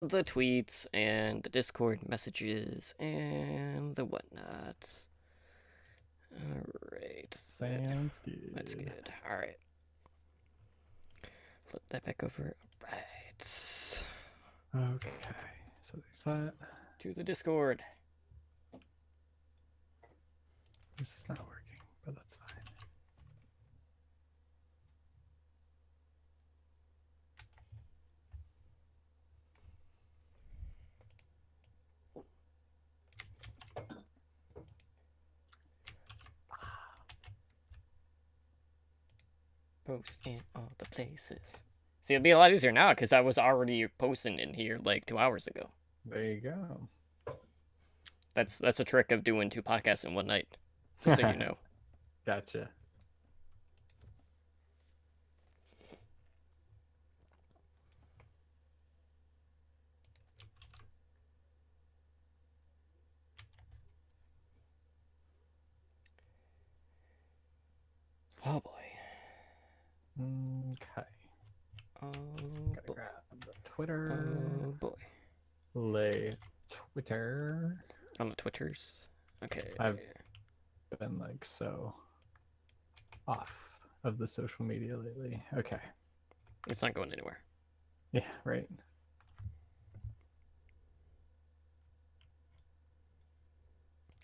the tweets and the Discord messages and the whatnot. Alright. Sounds good. That's good. Alright. Flip that back over. Right. Okay. So there's that. To the Discord. This is not working, but that's fine. Post in all the places. See, it'll be a lot easier now because I was already posting in here like 2 hours ago. There you go. That's a trick of doing 2 podcasts in one night. Just so you know. Gotcha. Oh boy. Okay. Oh Gotta boy. grab the Twitter. Oh boy. Lay Twitter. On the Twitters. Okay. I've been like so off of the social media lately. Okay. It's not going anywhere. Yeah, right.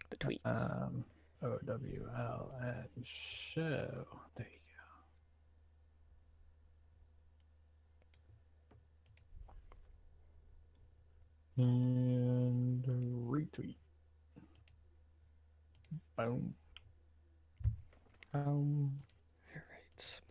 The tweets. OWLN show. There you go. And retweet. Boom. Alright.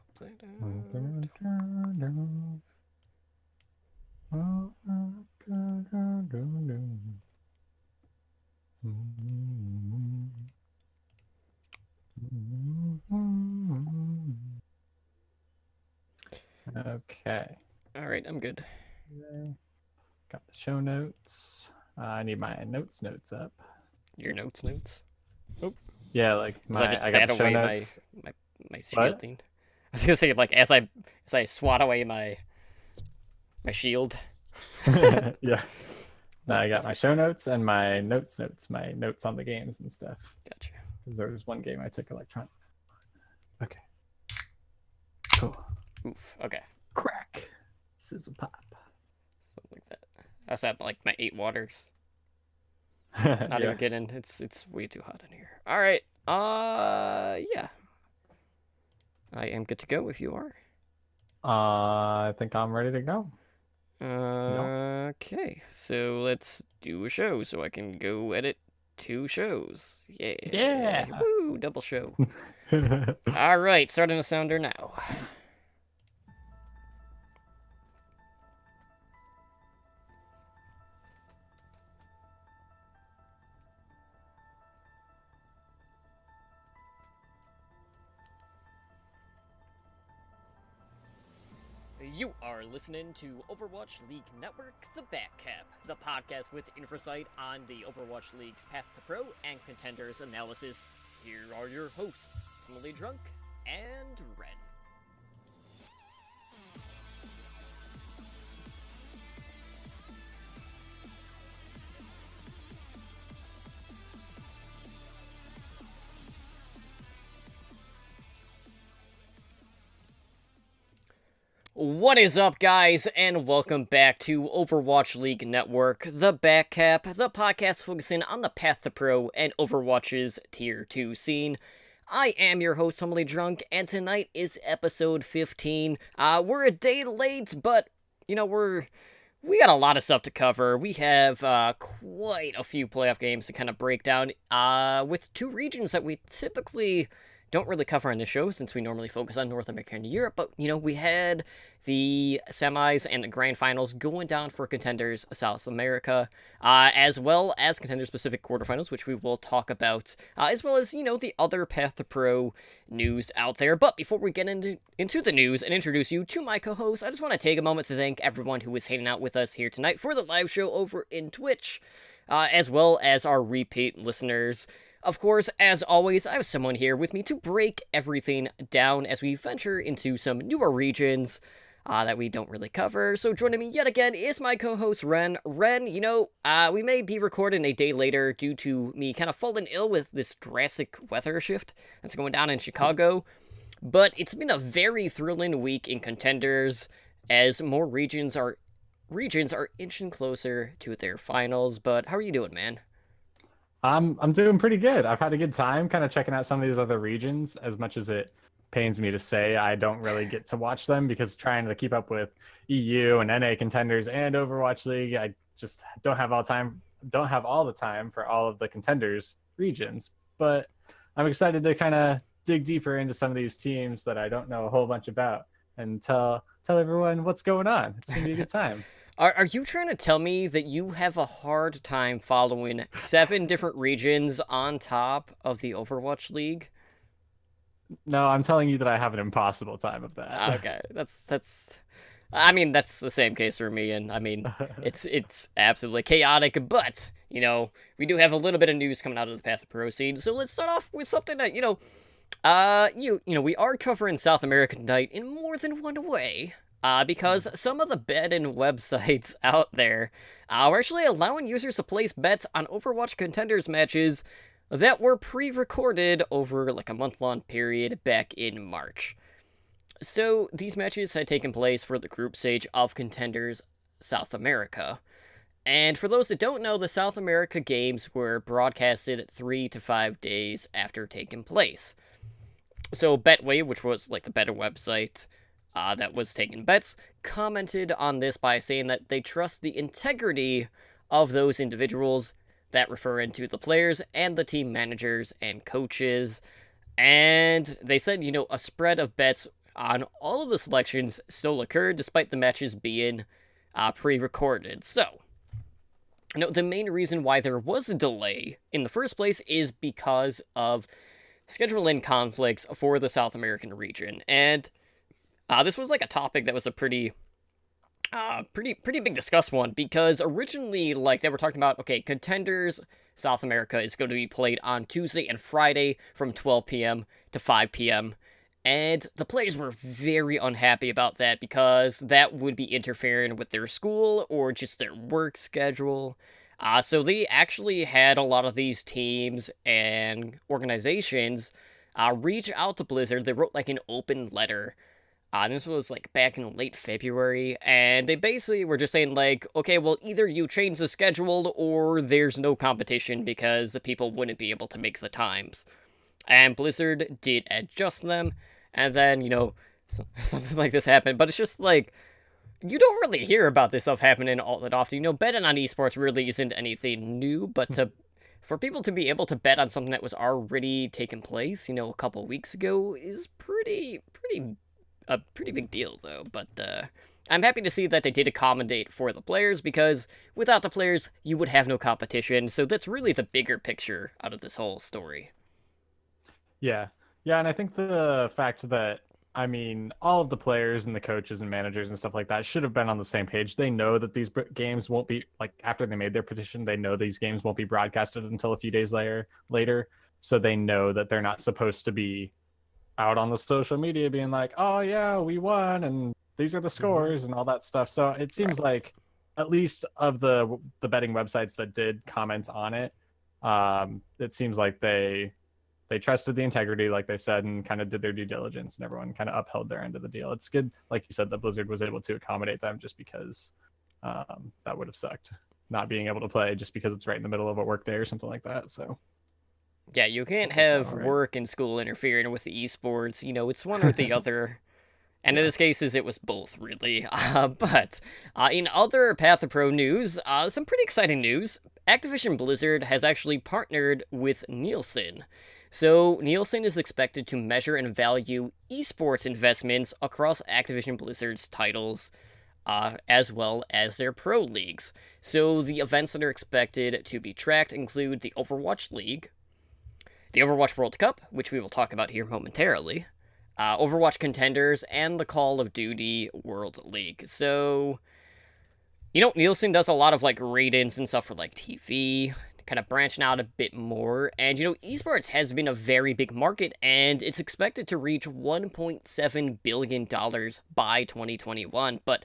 Okay. Alright, I'm good. Got the show notes. I need my notes up. Your notes. Oh. Yeah, like I just I bat got the show away notes. my shielding. I was gonna say, like, as I swat away my shield. Yeah. No, I got my show notes and my notes, my notes on the games and stuff. Gotcha. Because there was one game I took electronic. Okay. Cool. Oof. Okay. Crack. Sizzle pop. Something like that. I also have like my 8 waters. Not even kidding. It's way too hot in here. All right. Yeah. I am good to go if you are. I think I'm ready to go. Okay. So let's do a show so I can go edit 2 shows. Yeah. Yeah. Woo, double show. All right, starting the sounder now. You are listening to Overwatch League Network, The Backcap, the podcast with insight on the Overwatch League's path to pro and contenders analysis. Here are your hosts, Emily Drunk and Ren. What is up, guys, and welcome back to Overwatch League Network, The Backcap, the podcast focusing on the path to pro and Overwatch's Tier 2 scene. I am your host, Humbly Drunk, and tonight is episode 15. We're a day late, but, you know, we got a lot of stuff to cover. We have quite a few playoff games to kind of break down, with 2 regions that we typically don't really cover on the show since we normally focus on North America and Europe, but, you know, we had the semis and the grand finals going down for contenders South America, as well as contender-specific quarterfinals, which we will talk about, as well as, you know, the other Path to Pro news out there. But before we get into the news and introduce you to my co-host, I just want to take a moment to thank everyone who is hanging out with us here tonight for the live show over in Twitch, as well as our repeat listeners. Of course, as always, I have someone here with me to break everything down as we venture into some newer regions. that we don't really cover. So joining me yet again is my co-host Ren. Ren, we may be recording a day later due to me kind of falling ill with this drastic weather shift that's going down in Chicago. But it's been a very thrilling week in Contenders as more regions are inching closer to their finals. But how are you doing, man? I'm doing pretty good. I've had a good time kind of checking out some of these other regions. As much as it pains me to say, I don't really get to watch them because trying to keep up with EU and NA Contenders and Overwatch League, I just don't have all the time for all of the Contenders regions. But I'm excited to kind of dig deeper into some of these teams that I don't know a whole bunch about and tell everyone what's going on. It's gonna be a good time. Are you trying to tell me that you have a hard time following 7 different regions on top of the Overwatch League? No, I'm telling you that I have an impossible time of that. Okay, that's. I mean, that's the same case for me, and I mean, it's absolutely chaotic. But we do have a little bit of news coming out of the Path to Pro scene. So let's start off with something that we are covering South America tonight in more than one way. Because some of the betting websites out there are actually allowing users to place bets on Overwatch Contenders matches that were pre-recorded over like a month-long period back in March. So these matches had taken place for the group stage of Contenders South America. And for those that don't know, the South America games were broadcasted 3 to 5 days after taking place. So Betway, which was like the betting website that was taking bets, commented on this by saying that they trust the integrity of those individuals, that referring to the players and the team managers and coaches. And they said, a spread of bets on all of the selections still occurred despite the matches being pre-recorded. So, the main reason why there was a delay in the first place is because of scheduling conflicts for the South American region. And this was like a topic that was a pretty big discussed one, because originally, like, they were talking about, okay, Contenders South America is going to be played on Tuesday and Friday from 12 p.m. to 5 p.m. And the players were very unhappy about that because that would be interfering with their school or just their work schedule. So they actually had a lot of these teams and organizations reach out to Blizzard. They wrote like an open letter. This was like back in late February, and they basically were just saying like, okay, well, either you change the schedule or there's no competition because the people wouldn't be able to make the times. And Blizzard did adjust them, and then, something like this happened. But it's just like, you don't really hear about this stuff happening all that often. Betting on esports really isn't anything new, but for people to be able to bet on something that was already taking place, a couple weeks ago is a pretty big deal, though. But I'm happy to see that they did accommodate for the players, because without the players, you would have no competition. So that's really the bigger picture out of this whole story. Yeah, and I think the fact that, all of the players and the coaches and managers and stuff like that should have been on the same page. They know that these games won't be, like, after they made their petition, they know these games won't be broadcasted until a few days later. So they know that they're not supposed to be out on the social media being like, oh yeah, we won and these are the scores and all that stuff. So it seems like, at least of the betting websites that did comment on it, it seems like they trusted the integrity, like they said, and kind of did their due diligence, and everyone kind of upheld their end of the deal. It's good, like you said, that Blizzard was able to accommodate them, just because that would have sucked, not being able to play just because it's right in the middle of a work day or something like that. So yeah, you can't have work and school interfering with the esports. It's one or the other. And in this case, it was both, really. But in other Path to Pro news, some pretty exciting news. Activision Blizzard has actually partnered with Nielsen. So Nielsen is expected to measure and value esports investments across Activision Blizzard's titles, as well as their pro leagues. So the events that are expected to be tracked include the Overwatch League, the Overwatch World Cup, which we will talk about here momentarily, Overwatch Contenders, and the Call of Duty World League. So, Nielsen does a lot of, like, ratings and stuff for, like, TV, kind of branching out a bit more. And, esports has been a very big market, and it's expected to reach $1.7 billion by 2021. But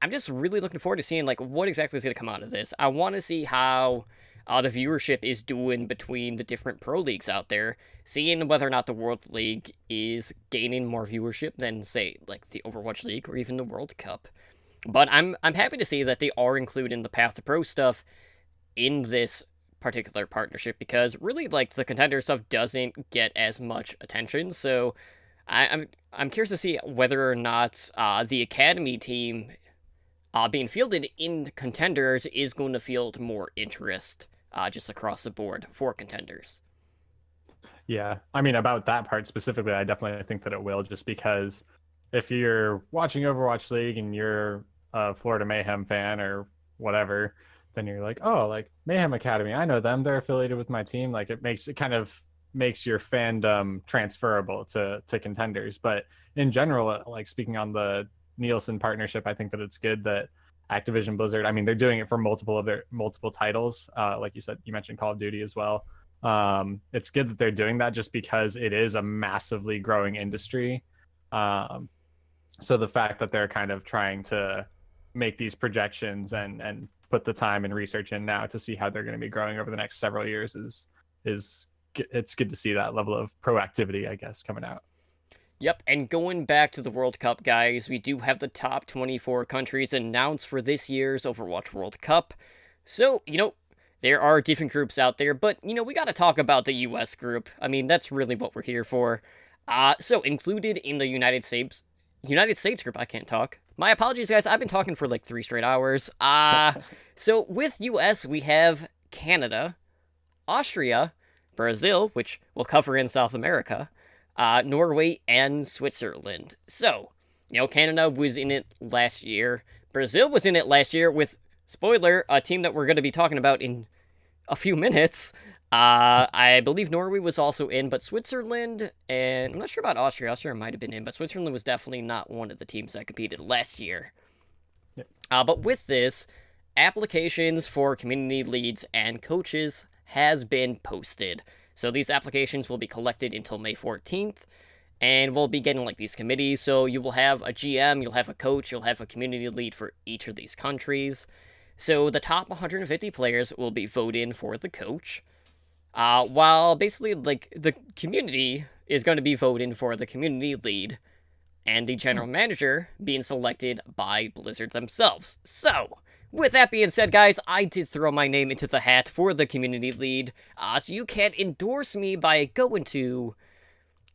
I'm just really looking forward to seeing, like, what exactly is going to come out of this. I want to see how the viewership is doing between the different pro leagues out there, seeing whether or not the World League is gaining more viewership than, say, like the Overwatch League or even the World Cup. But I'm happy to see that they are including the Path to Pro stuff in this particular partnership, because really, like, the contender stuff doesn't get as much attention. So I'm curious to see whether or not the academy team being fielded in contenders is going to field more interest just across the board for contenders. Yeah, I mean, about that part specifically, I definitely think that it will, just because if you're watching Overwatch League and you're a Florida Mayhem fan or whatever, then you're like, oh, like Mayhem Academy, I know them, they're affiliated with my team. Like, it kind of makes your fandom transferable to contenders. But in general, like, speaking on the Nielsen partnership, I think that it's good that Activision Blizzard, I mean, they're doing it for multiple titles. Like you said, you mentioned Call of Duty as well. It's good that they're doing that, just because it is a massively growing industry. So the fact that they're kind of trying to make these projections and put the time and research in now to see how they're going to be growing over the next several years is it's good to see that level of proactivity, I guess, coming out. Yep, and going back to the World Cup, guys, we do have the top 24 countries announced for this year's Overwatch World Cup. So, there are different groups out there, but, we gotta talk about the US group. I mean, that's really what we're here for. So, included in the United States group, I can't talk. My apologies, guys, I've been talking for like 3 straight hours. So, with US, we have Canada, Austria, Brazil, which we'll cover in South America, Norway, and Switzerland. So, Canada was in it last year. Brazil was in it last year with, spoiler, a team that we're going to be talking about in a few minutes. I believe Norway was also in, but Switzerland, and I'm not sure about Austria. Austria might have been in, but Switzerland was definitely not one of the teams that competed last year. Yep. But with this, applications for community leads and coaches has been posted. So these applications will be collected until May 14th, and we'll be getting like these committees. So you will have a GM, you'll have a coach, you'll have a community lead for each of these countries. So the top 150 players will be voting for the coach, while basically like the community is going to be voting for the community lead, and the general manager being selected by Blizzard themselves. So, with that being said, guys, I did throw my name into the hat for the community lead, so you can endorse me by going to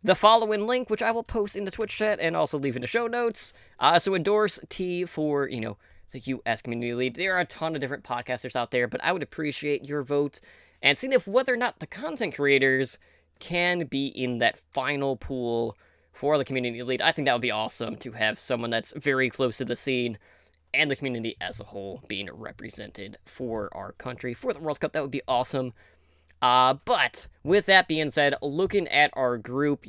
the following link, which I will post in the Twitch chat and also leave in the show notes. So endorse T for, the US community lead. There are a ton of different podcasters out there, but I would appreciate your vote and seeing if whether or not the content creators can be in that final pool for the community lead. I think that would be awesome to have someone that's very close to the scene and the community as a whole being represented for our country for the World Cup. That would be awesome. But with that being said, looking at our group,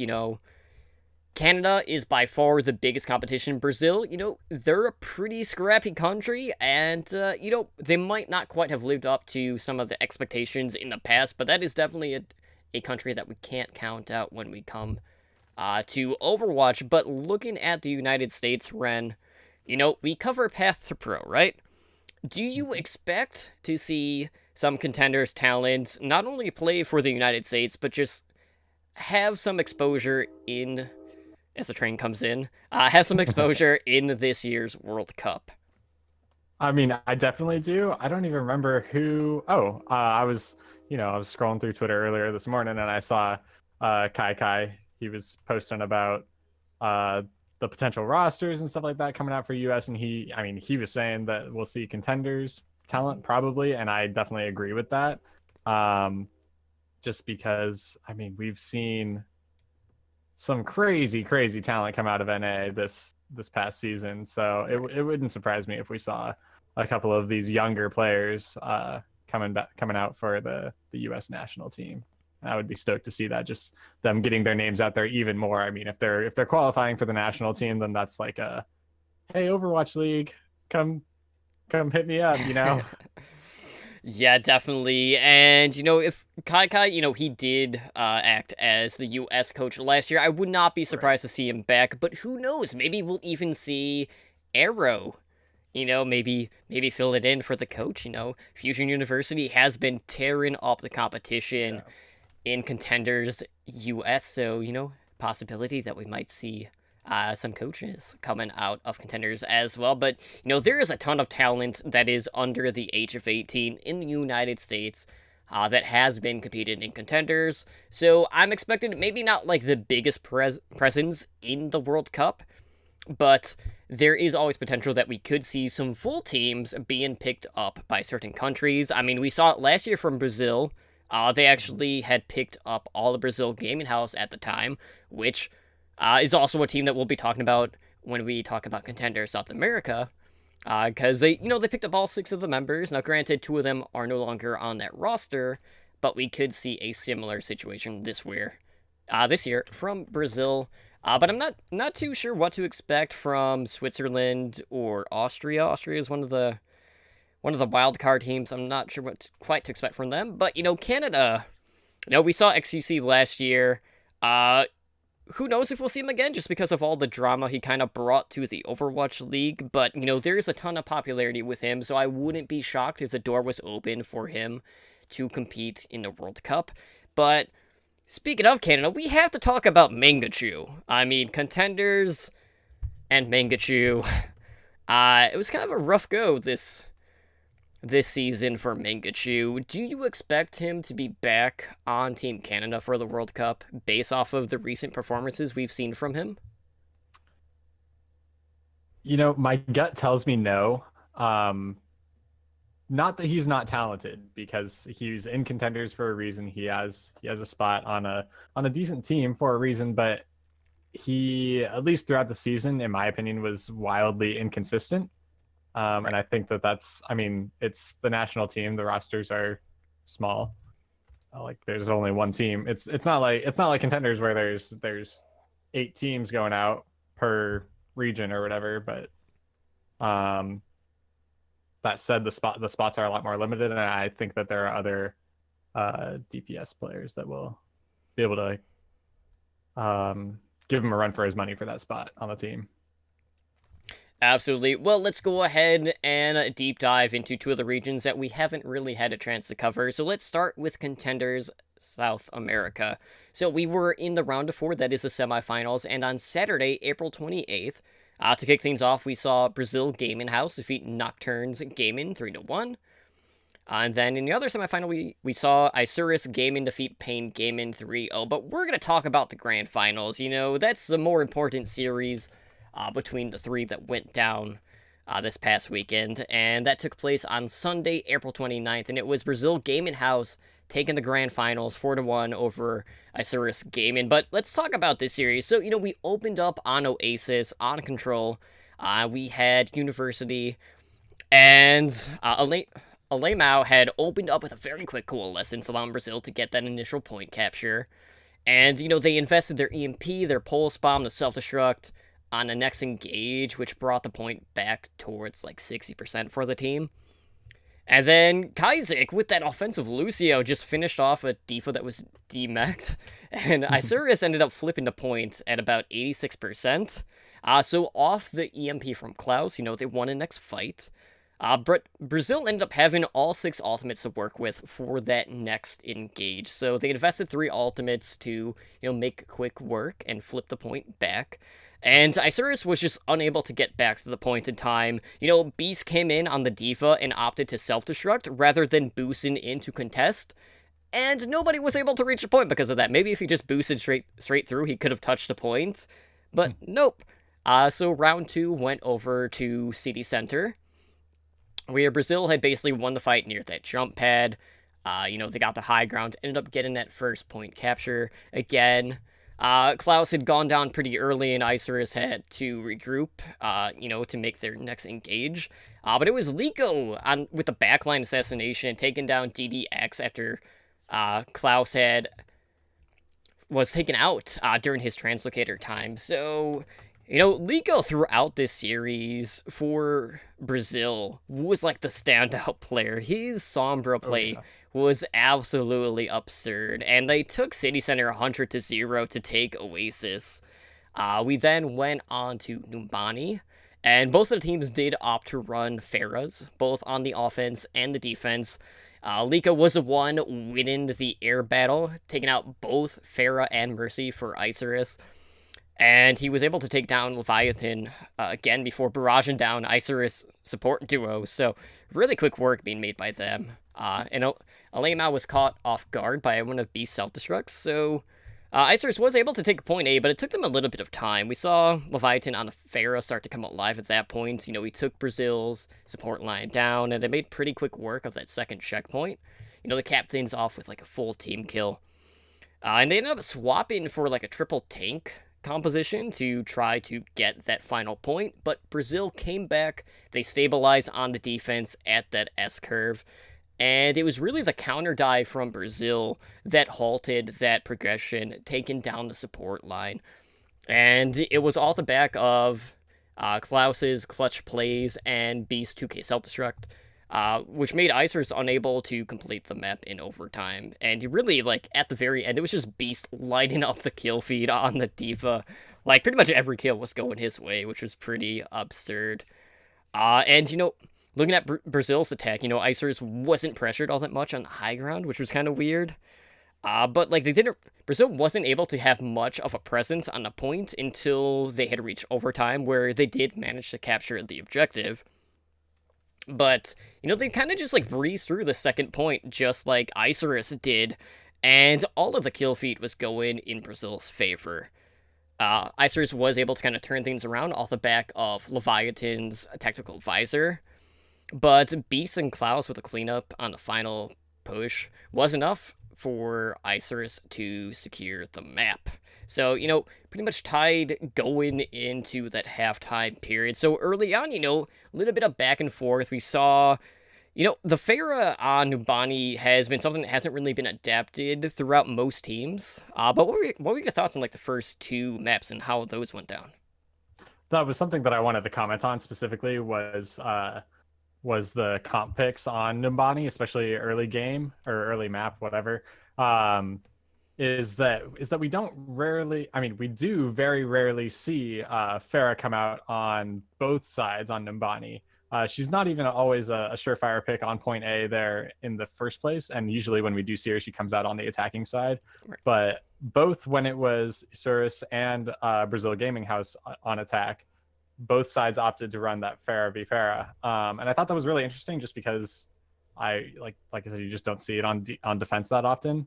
Canada is by far the biggest competition. Brazil, they're a pretty scrappy country, and, they might not quite have lived up to some of the expectations in the past, but that is definitely a country that we can't count out when we come to Overwatch. But looking at the United States, Ren, we cover Path to Pro, right? Do you expect to see some contenders' talents not only play for the United States, but just have some exposure in, as the train comes in, have some exposure in this year's World Cup? I mean, I definitely do. I don't even remember who. I was scrolling through Twitter earlier this morning, and I saw Kai. He was posting about the potential rosters and stuff like that coming out for US, and he was saying that we'll see contenders talent probably, and I definitely agree with that. Just because we've seen some crazy talent come out of NA this past season, so it wouldn't surprise me if we saw a couple of these younger players coming out for the US national team. I would be stoked to see that, just them getting their names out there even more. I mean, if they're qualifying for the national team, then that's like a, hey, Overwatch League, come hit me up, Yeah, definitely. And, if Kai, he did act as the U.S. coach last year, I would not be Right. surprised to see him back. But who knows? Maybe we'll even see Arrow. Maybe fill it in for the coach. Fusion University has been tearing up the competition Yeah. in Contenders US. So, possibility that we might see some coaches coming out of Contenders as well. But, there is a ton of talent that is under the age of 18 in the United States. That has been competed in Contenders. So I'm expecting maybe not like the biggest presence in the World Cup, but there is always potential that we could see some full teams being picked up by certain countries. I mean, we saw it last year from Brazil. They actually had picked up all the Brazil Gaming House at the time, which is also a team that we'll be talking about when we talk about Contender South America. Because they picked up all 6 of the members. Now, granted, 2 of them are no longer on that roster, but we could see a similar situation this year from Brazil. But I'm not too sure what to expect from Switzerland or Austria. Austria is one of the wild card teams. I'm not sure what quite to expect from them. But Canada. We saw XUC last year. Who knows if we'll see him again, just because of all the drama he kind of brought to the Overwatch League. But there is a ton of popularity with him, so I wouldn't be shocked if the door was open for him to compete in the World Cup. But speaking of Canada, we have to talk about Mangachu. I mean, Contenders and Mangachu. It was kind of a rough go this season for Mangachu. Do you expect him to be back on Team Canada for the World Cup based off of the recent performances we've seen from him? My gut tells me no. Not that he's not talented, because he's in Contenders for a reason. He has a spot on a decent team for a reason, but he, at least throughout the season, in my opinion, was wildly inconsistent. And I think I mean, it's the national team. The rosters are small. Like, there's only one team. It's not like Contenders where there's 8 teams going out per region or whatever. But that said, the spots are a lot more limited, and I think that there are other DPS players that will be able to give him a run for his money for that spot on the team. Absolutely. Well, let's go ahead and deep dive into 2 of the regions that we haven't really had a chance to cover. So let's start with Contenders South America. So we were in the round of 4, that is the semifinals, and on Saturday, April 28th, to kick things off, we saw Brazil Gaming House defeat Nocturnes Gaming 3-1. And then in the other semifinal, we saw Isurus Gaming defeat Pain Gaming 3-0. But we're going to talk about the grand finals. That's the more important series between the 3 that went down this past weekend. And that took place on Sunday, April 29th. And it was Brazil Gaming House taking the grand finals 4-1 over Isurus Gaming. But let's talk about this series. So, we opened up on Oasis, on Control. We had University, and Alemão had opened up with a very quick coalescence, allowing Brazil to get that initial point capture. And, they invested their EMP, their Pulse Bomb, the Self-Destruct on the next engage, which brought the point back towards like 60% for the team. And then Kaizik, with that offensive Lucio, just finished off a Defa that was demeched. And Isurus ended up flipping the point at about 86%. So off the EMP from Klaus, they won the next fight. But Brazil ended up having all 6 ultimates to work with for that next engage. So they invested 3 ultimates to, make quick work and flip the point back. And Isurus was just unable to get back to the point in time. Beast came in on the Defa and opted to self-destruct rather than boosting in to contest. And nobody was able to reach the point because of that. Maybe if he just boosted straight through, he could have touched the point. But nope. So round 2 went over to City Center, where Brazil had basically won the fight near that jump pad. They got the high ground, ended up getting that first point capture again. Klaus had gone down pretty early, and Isurus had to regroup, to make their next engage. But it was Liko with the backline assassination, taking down DDX after Klaus was taken out during his translocator time. So Lico throughout this series for Brazil was like the standout player. His Sombra Oh play yeah. was absolutely absurd, and they took City Center 100-0 to take Oasis. We then went on to Numbani, and both of the teams did opt to run Pharahs, both on the offense and the defense. Lika was the one winning the air battle, taking out both Pharah and Mercy for Isurus. And he was able to take down Leviathan again before barraging down Isurus support duo. So really quick work being made by them. And Alema was caught off guard by one of Beast's self-destructs. So Isurus was able to take point A, but it took them a little bit of time. We saw Leviathan on the Pharah start to come alive at that point. He took Brazil's support line down, and they made pretty quick work of that second checkpoint. The captain's off with like a full team kill. And they ended up swapping for like a triple tank composition to try to get that final point, but Brazil came back. They stabilized on the defense at that S curve, and it was really the counter dive from Brazil that halted that progression, taking down the support line. And it was all the back of Klaus's clutch plays and Beast 2K self-destruct, which made Isurus unable to complete the map in overtime. And he really, like, at the very end, it was just Beast lighting up the kill feed on the D.Va. Like, pretty much every kill was going his way, which was pretty absurd. And, looking at Brazil's attack, Isurus wasn't pressured all that much on the high ground, which was kind of weird. But, like, Brazil wasn't able to have much of a presence on the point until they had reached overtime, where they did manage to capture the objective. But, they kind of just, like, breezed through the second point, just like Isurus did, and all of the kill feed was going in Brazil's favor. Isurus was able to kind of turn things around off the back of Leviathan's tactical visor, but Beast and Klaus with a cleanup on the final push was enough for Isurus to secure the map. So, pretty much tied going into that halftime period. So early on, a little bit of back and forth. We saw, the Pharah on Numbani has been something that hasn't really been adapted throughout most teams. But what were your thoughts on, like, the first two maps and how those went down? That was something that I wanted to comment on specifically was the comp picks on Numbani, especially early game or early map, whatever. Is that we don't rarely, we do very rarely see Pharah come out on both sides on Numbani. She's not even always a surefire pick on point A there in the first place, and usually when we do see her, she comes out on the attacking side. Right. But both when it was Isurus and Brazil Gaming House on attack, both sides opted to run that Pharah v Pharah, and I thought that was really interesting, just because I like I said, you just don't see it on defense that often.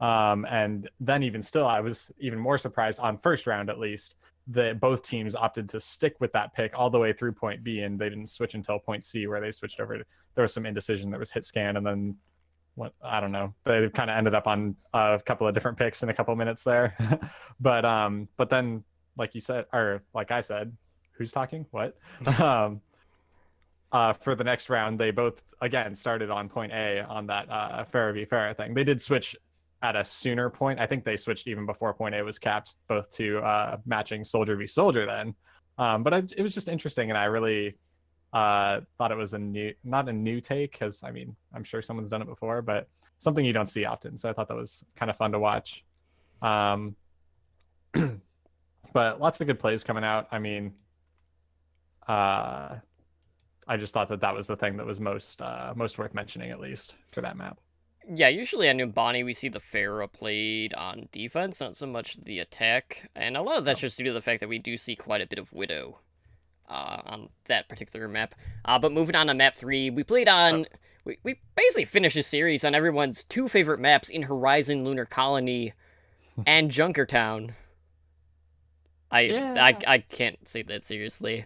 And then even still, I was even more surprised on first round, at least, that both teams opted to stick with that pick all the way through point B, and they didn't switch until point C, where they switched over. There was some indecision. There was hit scan, and then I don't know. They kind of ended up on a couple of different picks in a couple of minutes there. But then, like you said, or like I said, who's talking? What? For the next round, they both again started on point A on that Pharah v Pharah thing. They did switch at a sooner point. I think they switched even before point A was capped, both to matching Soldier v Soldier then. But it was just interesting, and I really thought it was not a new take, because I'm sure someone's done it before, but something you don't see often. So I thought that was kind of fun to watch. But lots of good plays coming out. I just thought that was the thing that was most worth mentioning, at least for that map. Yeah, usually on Numbani we see the Pharah played on defense, not so much the attack, and a lot of that's just due to the fact that we do see quite a bit of Widow on that particular map. But moving on to map 3, we played on... We basically finished the series on everyone's two favorite maps in Horizon Lunar Colony and Junkertown. I can't say that seriously.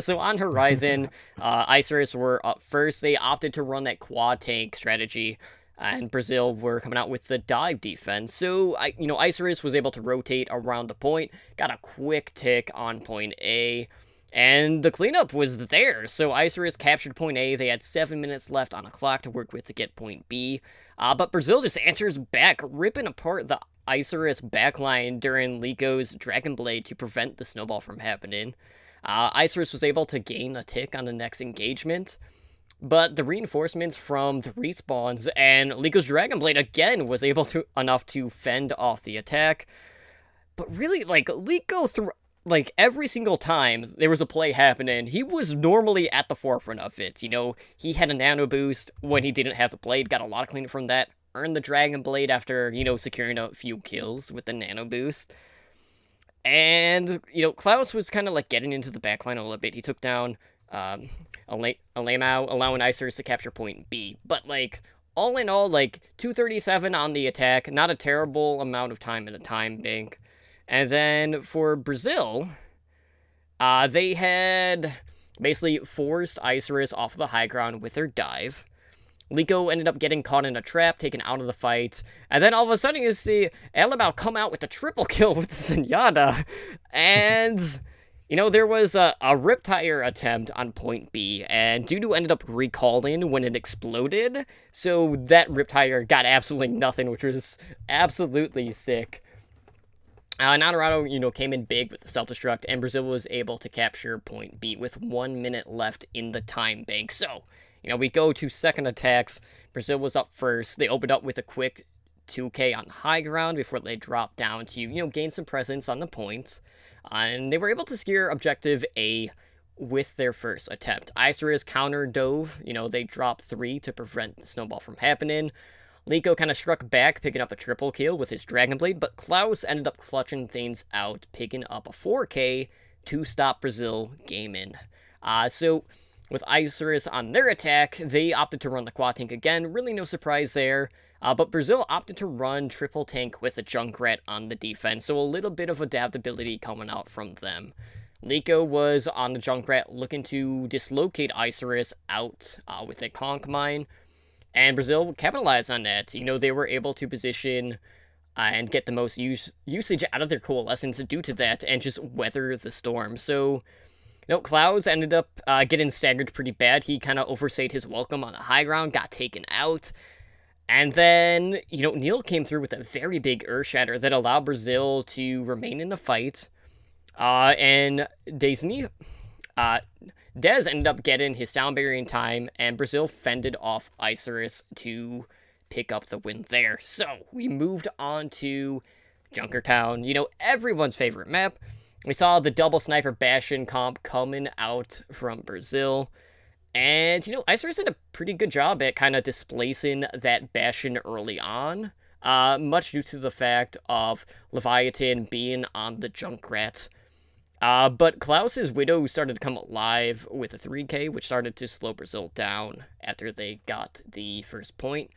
So on Horizon, Isurus were up first. They opted to run that quad tank strategy, and Brazil were coming out with the dive defense. So, Isurus was able to rotate around the point, got a quick tick on point A, and the cleanup was there. So Isurus captured point A. They had 7 minutes left on a clock to work with to get point B. But Brazil just answers back, ripping apart the Isurus backline during Lico's Dragon Blade to prevent the snowball from happening. Isurus was able to gain a tick on the next engagement, but the reinforcements from the respawns and Lico's Dragon Blade again was able to enough to fend off the attack. But really, like, Lico through like every single time there was a play happening, he was normally at the forefront of it. You know, he had a nano boost when he didn't have the blade, got a lot of cleanup from that, earned the Dragon Blade after, you know, securing a few kills with the nano boost. And, you know, Klaus was kind of like getting into the backline a little bit. He took down Alamau, allowing Isurus to capture point B. But, like, all in all, like, 237 on the attack, not a terrible amount of time in a time bank. And then for Brazil, they had basically forced Isurus off the high ground with their dive. Lico ended up getting caught in a trap, taken out of the fight, and then all of a sudden you see Alabao come out with a triple kill with Zenyatta, and, you know, there was a Riptire attempt on point B, and Dudu ended up recalling when it exploded, so that Riptire got absolutely nothing, which was absolutely sick. Honorado, you know, came in big with the self-destruct, and Brazil was able to capture point B with 1 minute left in the time bank. So, you know, we go to second attacks. Brazil was up first. They opened up with a quick 2k on high ground before they dropped down to, you know, gain some presence on the points. And they were able to secure objective A with their first attempt. Isurus counter dove. You know, they dropped 3 to prevent the snowball from happening. Lico kind of struck back, picking up a triple kill with his Dragon Blade, but Klaus ended up clutching things out, picking up a 4k to stop Brazil game in. So with Isurus on their attack, they opted to run the quad tank again, really no surprise there. But Brazil opted to run triple tank with a Junkrat on the defense, so a little bit of adaptability coming out from them. Lico was on the Junkrat looking to dislocate Isurus out with a Conch Mine. And Brazil capitalized on that. You know, they were able to position and get the most usage out of their coalescence due to that and just weather the storm. So, you know, Klaus ended up getting staggered pretty bad. He kind of overstayed his welcome on the high ground, got taken out. And then, you know, Neil came through with a very big Earth Shatter that allowed Brazil to remain in the fight. And Dez ended up getting his sound barrier in time, and Brazil fended off Isurus to pick up the win there. So, we moved on to Junkertown, you know, everyone's favorite map. We saw the double sniper Bastion comp coming out from Brazil, and, you know, Isurus did a pretty good job at kind of displacing that Bastion early on, much due to the fact of Leviathan being on the Junkrat. But Klaus's Widow started to come alive with a 3k, which started to slow Brazil down after they got the first point.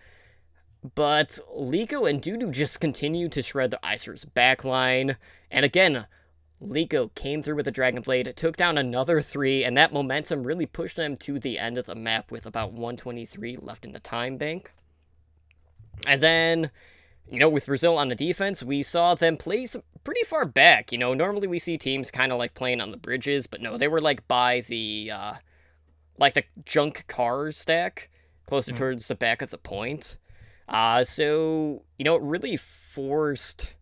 But Lico and Dudu just continued to shred the Isurus backline. And again, Lico came through with a Dragon Blade, took down another 3, and that momentum really pushed them to the end of the map with about 123 left in the time bank. And then, you know, with Brazil on the defense, we saw them play pretty far back. You know, normally we see teams kind of like playing on the bridges, but no, they were like by the, like the junk car stack, closer towards the back of the point. So, you know, it really forced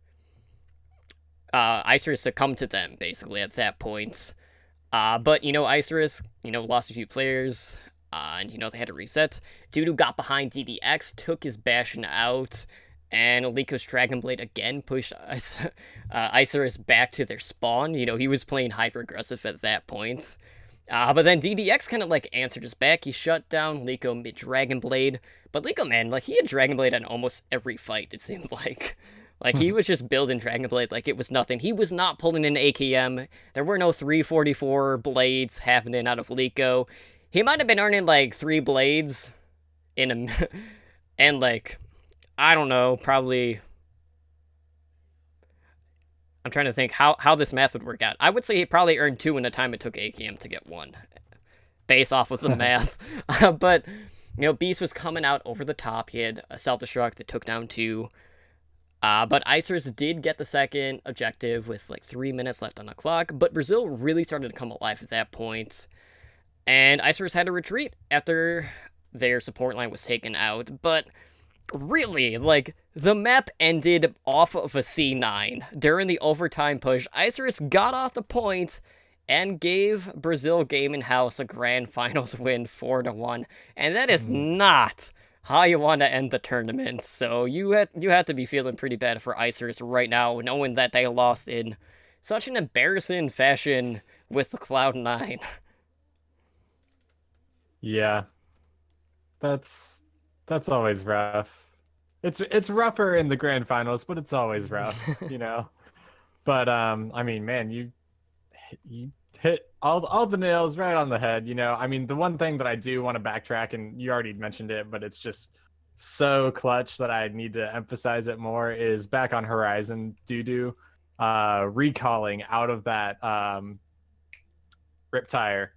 Isurus to come to them, basically, at that point. But, you know, Isurus, you know, lost a few players, and, you know, they had to reset. Dudu got behind DDX, took his Bastion out, and Lico's Dragon Blade again pushed Isurus back to their spawn. You know, he was playing hyper-aggressive at that point. But then DDX kind of, like, answered us back. He shut down Lico mid-Dragon Blade. But Lico, man, like, he had Dragon Blade on almost every fight, it seemed like. Like, he was just building Dragon Blade like it was nothing. He was not pulling an AKM. There were no 344 blades happening out of Lico. He might have been earning, like, 3 blades in a... and, like... I don't know, probably... I'm trying to think how this math would work out. I would say he probably earned 2 in the time it took AKM to get 1. Based off of the math. But, you know, Beast was coming out over the top. He had a self-destruct that took down 2. But Isurus did get the second objective with, like, 3 minutes left on the clock. But Brazil really started to come alive at that point. And Isurus had to retreat after their support line was taken out. But... Really, like, the map ended off of a C9. During the overtime push, Isurus got off the point and gave Brazil Gaming House a grand finals win 4-1. And that is not how you want to end the tournament. So you had to be feeling pretty bad for Isurus right now, knowing that they lost in such an embarrassing fashion with the Cloud9. Yeah, that's always rough. It's rougher in the grand finals, but it's always rough, you know. But I mean, man, you hit all the nails right on the head, you know. I mean, the one thing that I do want to backtrack, and you already mentioned it, but it's just so clutch that I need to emphasize it more, is back on Horizon, Dudu recalling out of that Riptire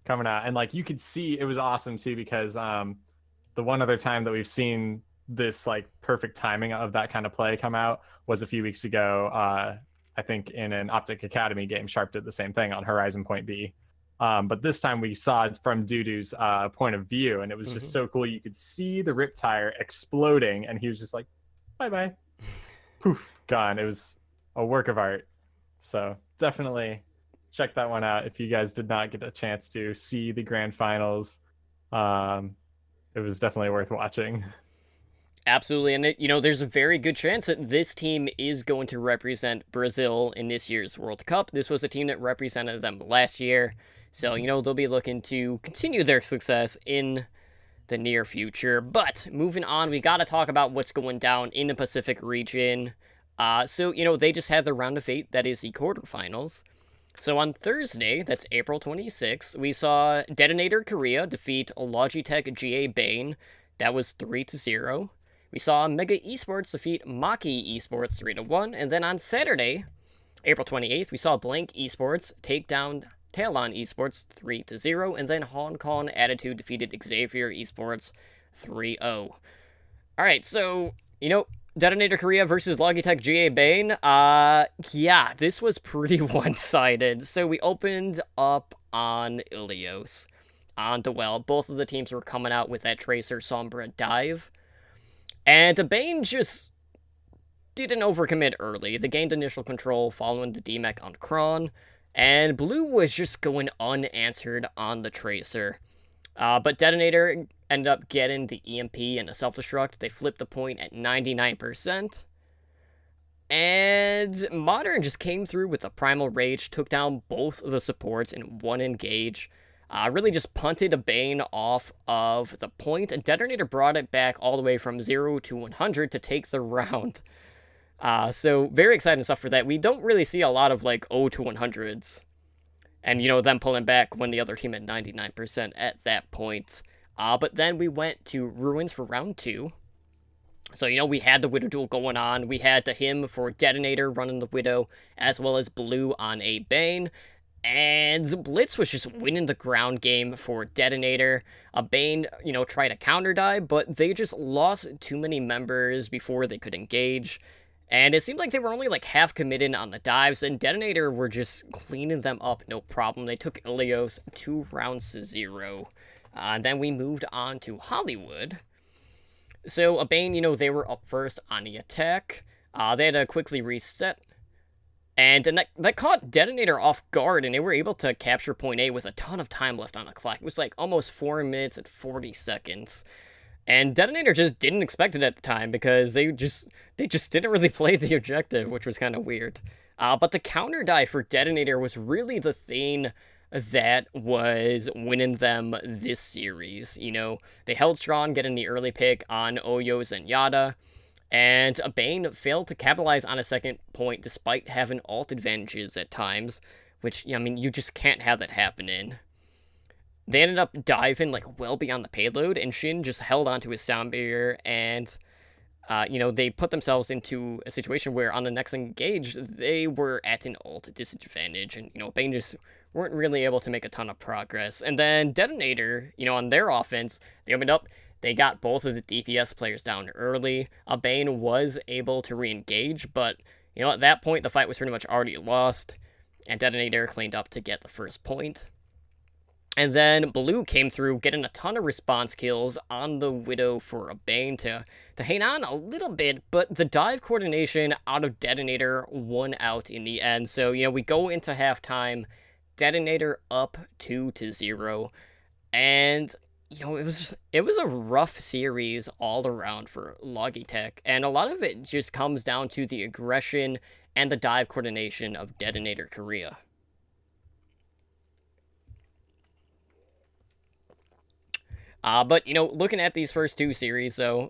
coming out. And like you could see it was awesome too, because the one other time that we've seen this like perfect timing of that kind of play come out was a few weeks ago. I think in an Optic Academy game, Sharp did the same thing on Horizon Point B. But this time we saw it from Dudu's point of view, and it was just so cool. You could see the Riptire exploding, and he was just like, bye-bye. Poof, gone. It was a work of art. So definitely check that one out if you guys did not get a chance to see the grand finals. It was definitely worth watching. Absolutely, and there's a very good chance that this team is going to represent Brazil in this year's World Cup. This was a team that represented them last year, so they'll be looking to continue their success in the near future. But moving on, we got to talk about what's going down in the Pacific region. So they just had the round of 8, that is the quarterfinals. So on Thursday, that's April 26th, we saw Detonator Korea defeat Logitech GA Bane. That was 3-0. We saw Mega Esports defeat Maki Esports 3-1, and then on Saturday, April 28th, we saw Blank Esports take down Talon Esports 3-0, and then Hong Kong Attitude defeated Xavier Esports 3-0. Alright, so, Detonator Korea versus Logitech GA Bane, yeah, this was pretty one-sided. So we opened up on Ilios, on Dwell. Both of the teams were coming out with that Tracer Sombra dive. And Bane just didn't overcommit early. They gained initial control following the DMAC on Kron, and Blue was just going unanswered on the Tracer. But Detonator ended up getting the EMP and a self-destruct. They flipped the point at 99%. And Modern just came through with a Primal Rage, took down both of the supports in one engage. Really just punted a Bane off of the point, and Detonator brought it back all the way from 0 to 100 to take the round. So very exciting stuff for that. We don't really see a lot of 0 to 100s. And, them pulling back when the other team had 99% at that point. But then we went to Ruins for round 2. So, we had the Widow duel going on. We had him for Detonator running the Widow, as well as Blue on a Bane. And Blitz was just winning the ground game for Detonator. A Bane, tried a counter dive, but they just lost too many members before they could engage. And it seemed like they were only half committed on the dives, and Detonator were just cleaning them up, no problem. They took Ilios 2-0. And then we moved on to Hollywood. So, a Bane, they were up first on the attack. They had to quickly reset. And then that caught Detonator off guard, and they were able to capture point A with a ton of time left on the clock. It was almost 4 minutes and 40 seconds. And Detonator just didn't expect it at the time, because they just didn't really play the objective, which was kind of weird. But the counter dive for Detonator was really the thing that was winning them this series. They held strong, getting the early pick on Oyo Zenyatta. And Bane failed to capitalize on a second point despite having ult advantages at times, which, you just can't have that happening. They ended up diving, well beyond the payload, and Shin just held onto his sound barrier, and, they put themselves into a situation where on the next engage, they were at an ult disadvantage, and, Bane just weren't really able to make a ton of progress. And then Detonator, on their offense, they opened up. They got both of the DPS players down early. Bane was able to re-engage, but, at that point, the fight was pretty much already lost, and Detonator cleaned up to get the first point. And then Blue came through, getting a ton of response kills on the Widow for a Bane to hang on a little bit, but the dive coordination out of Detonator won out in the end. So, we go into halftime, Detonator up 2-0, and it was a rough series all around for Logitech, and a lot of it just comes down to the aggression and the dive coordination of Detonator Korea. But, looking at these first two series, though,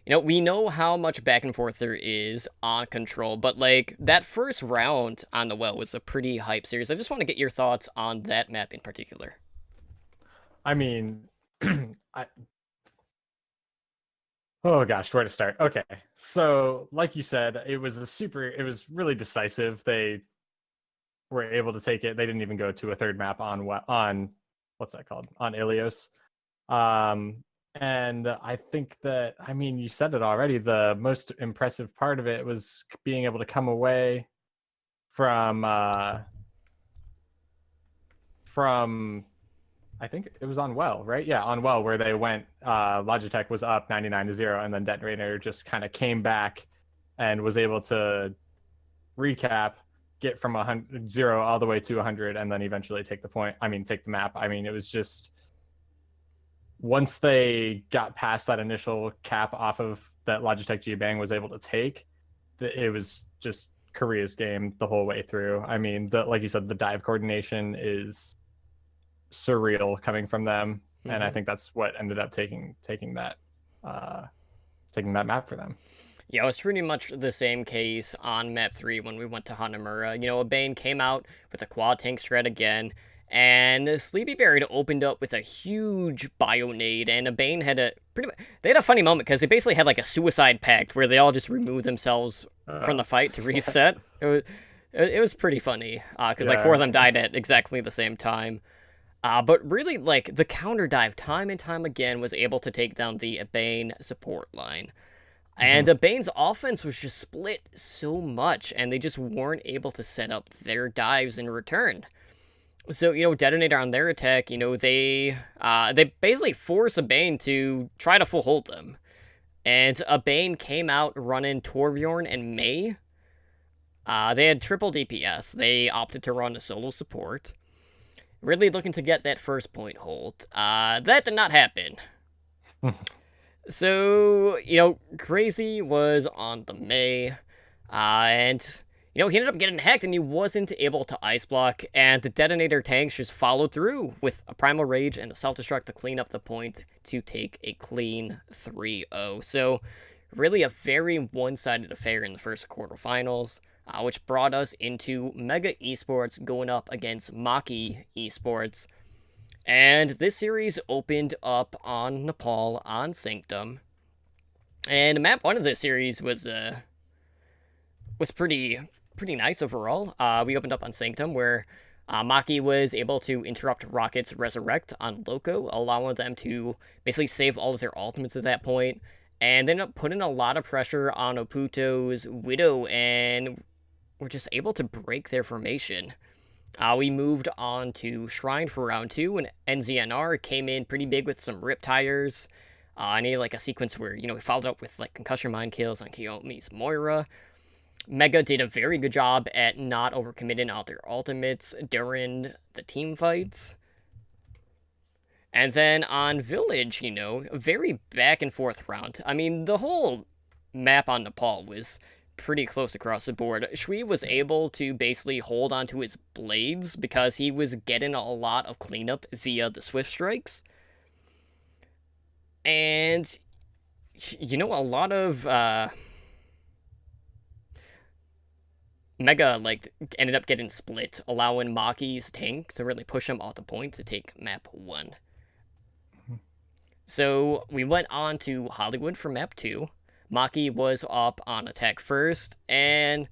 we know how much back and forth there is on Control, but, that first round on the Well was a pretty hype series. I just want to get your thoughts on that map in particular. I mean, oh gosh, where to start? Okay, so like you said, it was really decisive. They were able to take it. They didn't even go to a third map on what's that called? On Ilios. And I think that, you said it already, the most impressive part of it was being able to come away from I think it was on Well, right? Yeah, on Well, where they went, Logitech was up 99-0, and then Detonator just kind of came back and was able to recap, get from 0 all the way to 100, and then eventually take the map. It was just, once they got past that initial cap off of that Logitech G-Bang was able to take, it was just Korea's game the whole way through. Like you said, the dive coordination is surreal coming from them, and I think that's what ended up taking that map for them. Yeah, it was pretty much the same case on map 3 when we went to Hanamura. A Bane came out with a quad tank strat again, and Sleepy Bear had opened up with a huge Bionade, and a Bane had they had a funny moment because they basically had a suicide pact where they all just removed themselves from the fight to reset. It was pretty funny because 4 of them died at exactly the same time. But really, the counter dive time and time again was able to take down the Bane support line. And Bane's offense was just split so much, and they just weren't able to set up their dives in return. So, Detonator on their attack, they basically force a Bane to try to full hold them. And a Bane came out running Torbjorn and Mei. They had triple DPS. They opted to run a solo support. Really looking to get that first point hold. That did not happen. So, Crazy was on the Mei, and, he ended up getting hacked, and he wasn't able to ice block, and the Detonator tanks just followed through with a Primal Rage and a Self-Destruct to clean up the point to take a clean 3-0. So, really a very one-sided affair in the first quarterfinals. Which brought us into Mega Esports going up against Maki Esports. And this series opened up on Nepal on Sanctum. And map 1 of this series was pretty nice overall. We opened up on Sanctum where Maki was able to interrupt Rocket's Resurrect on Loco, allowing them to basically save all of their ultimates at that point. And they ended up putting a lot of pressure on Oputo's Widow, and were just able to break their formation. We moved on to Shrine for round 2, and NZNR came in pretty big with some Rip Tires. I needed a sequence where, we followed up with Concussion Mind kills on Kiyomi's Moira. Mega did a very good job at not overcommitting out their ultimates during the team fights. And then on Village, a very back and forth round. The whole map on Nepal was pretty close across the board. Shui was able to basically hold onto his blades because he was getting a lot of cleanup via the Swift Strikes. And, a lot of Mega ended up getting split, allowing Maki's tank to really push him off the point to take map 1. So we went on to Hollywood for map 2. Maki was up on attack first, and,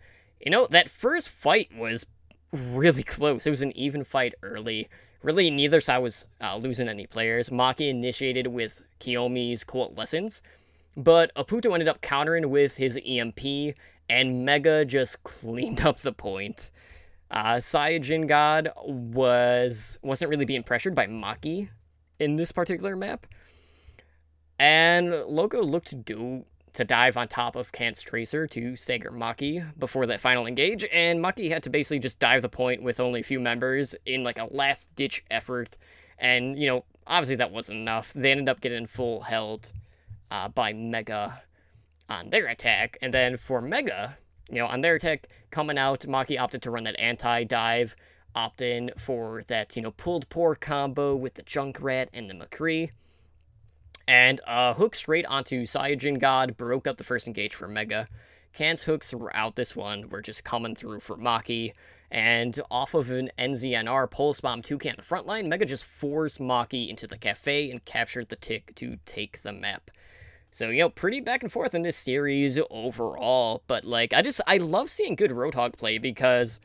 that first fight was really close. It was an even fight early. Really, neither side was losing any players. Maki initiated with Kiyomi's Coalescence, but Oputo ended up countering with his EMP, and Mega just cleaned up the point. Saiyajin God wasn't really being pressured by Maki in this particular map. And Loco looked to dive on top of Kant's Tracer to stagger Maki before that final engage, and Maki had to basically just dive the point with only a few members in like a last-ditch effort, and, obviously that wasn't enough. They ended up getting full held by Mega on their attack, and then for Mega, on their attack coming out, Maki opted to run that anti-dive, opt in for that, pulled pork combo with the Junkrat and the McCree, and a hook straight onto Saiyajin God broke up the first engage for Mega. Kant's hooks throughout this one were just coming through for Maki, and off of an NZNR pulse bomb to Kant frontline, Mega just forced Maki into the cafe and captured the tick to take the map. So, pretty back and forth in this series overall, but I love seeing good Roadhog play because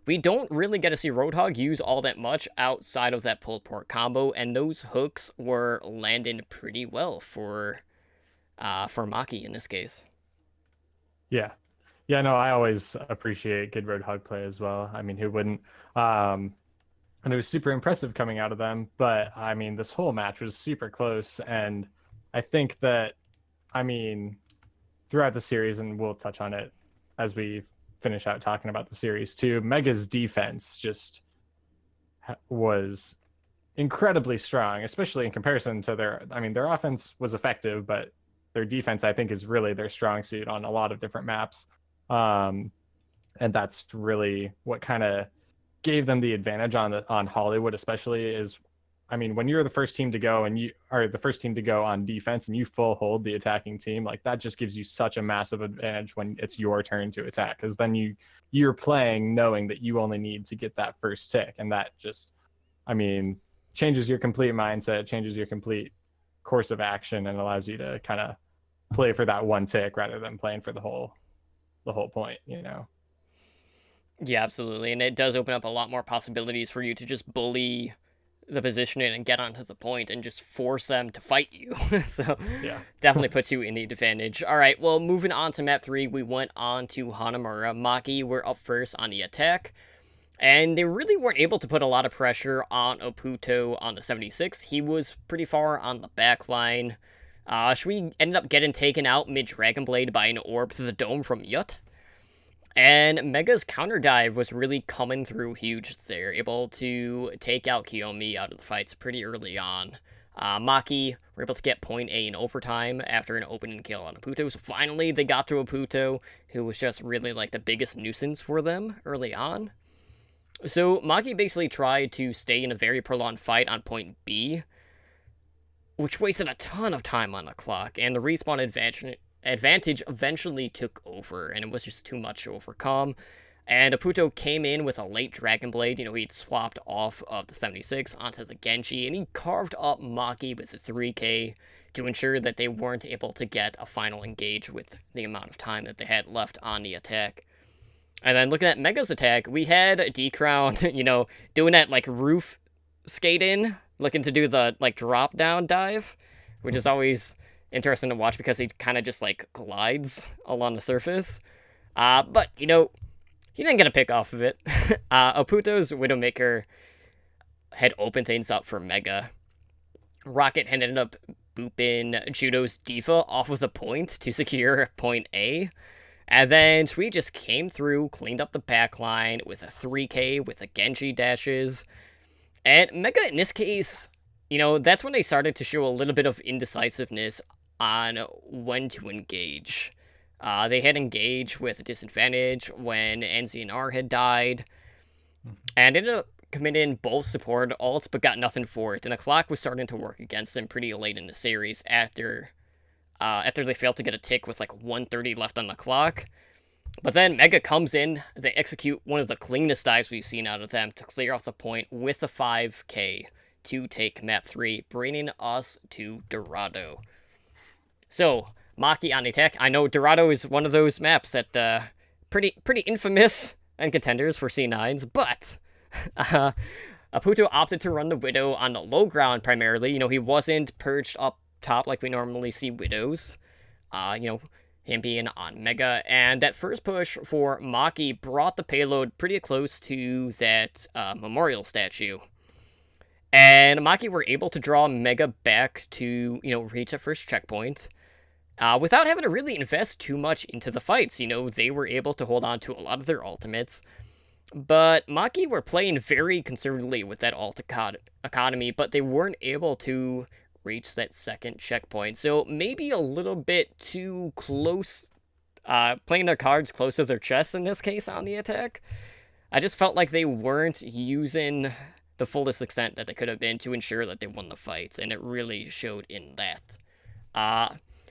we don't really get to see Roadhog use all that much outside of that pulled pork combo, and those hooks were landing pretty well for Maki in this case. Yeah. Yeah, no, I always appreciate good Roadhog play as well. I mean, who wouldn't? And it was super impressive coming out of them, but I mean, this whole match was super close, and I think that, throughout the series, and we'll touch on it as we finish out talking about the series too, Mega's defense just was incredibly strong, especially in comparison to their offense was effective, but their defense, I think, is really their strong suit on a lot of different maps. And that's really what kind of gave them the advantage on Hollywood, especially, is when you're the first team to go and you are the first team to go on defense and you full hold the attacking team, like that just gives you such a massive advantage when it's your turn to attack, because then you're playing knowing that you only need to get that first tick, and that just changes your complete mindset, changes your complete course of action, and allows you to kind of play for that one tick rather than playing for the whole point. Yeah, absolutely, and it does open up a lot more possibilities for you to just bully the positioning and get onto the point and just force them to fight you. So yeah, definitely puts you in the advantage. All right, well, moving on to map 3, we went on to Hanamura. Maki were up first on the attack, and they really weren't able to put a lot of pressure on Oputo on the 76. He was pretty far on the back line. Shui ended up getting taken out mid-Dragon Blade by an orb to the dome from Yut. And Mega's counter dive was really coming through huge. They're able to take out Kiyomi out of the fights pretty early on. Maki were able to get point A in overtime after an opening kill on Oputo. So finally, they got to Oputo, who was just really the biggest nuisance for them early on. So Maki basically tried to stay in a very prolonged fight on point B, which wasted a ton of time on the clock, and the respawn advantage eventually took over, and it was just too much to overcome. And Oputo came in with a late Dragon Blade. He'd swapped off of the 76 onto the Genji, and he carved up Maki with the 3K to ensure that they weren't able to get a final engage with the amount of time that they had left on the attack. And then looking at Mega's attack, we had D-Crown, doing that roof skate in, looking to do the drop down dive, which is always interesting to watch because he kind of just glides along the surface. But he didn't get a pick off of it. Oputo's Widowmaker had opened things up for Mega. Rocket had ended up booping Judo's Diva off of the point to secure point A. And then Sui just came through, cleaned up the backline with a 3K with the Genji dashes. And Mega, in this case, that's when they started to show a little bit of indecisiveness on when to engage. They had engaged with a disadvantage when NZNR had died, and ended up committing both support ults, but got nothing for it. And the clock was starting to work against them pretty late in the series after they failed to get a tick with 130 left on the clock. But then Mega comes in, they execute one of the cleanest dives we've seen out of them to clear off the point with a 5K to take map 3, bringing us to Dorado. So, Maki on the attack. I know Dorado is one of those maps that pretty infamous and contenders for C9s, but Oputo opted to run the Widow on the low ground primarily. He wasn't perched up top like we normally see Widows. him being on Mega, and that first push for Maki brought the payload pretty close to that memorial statue. And Maki were able to draw Mega back to, reach a first checkpoint. Without having to really invest too much into the fights. They were able to hold on to a lot of their ultimates. But Maki were playing very conservatively with that ult economy, but they weren't able to reach that second checkpoint. So maybe a little bit too close, playing their cards close to their chest in this case on the attack. I just felt like they weren't using the fullest extent that they could have been to ensure that they won the fights, and it really showed in that.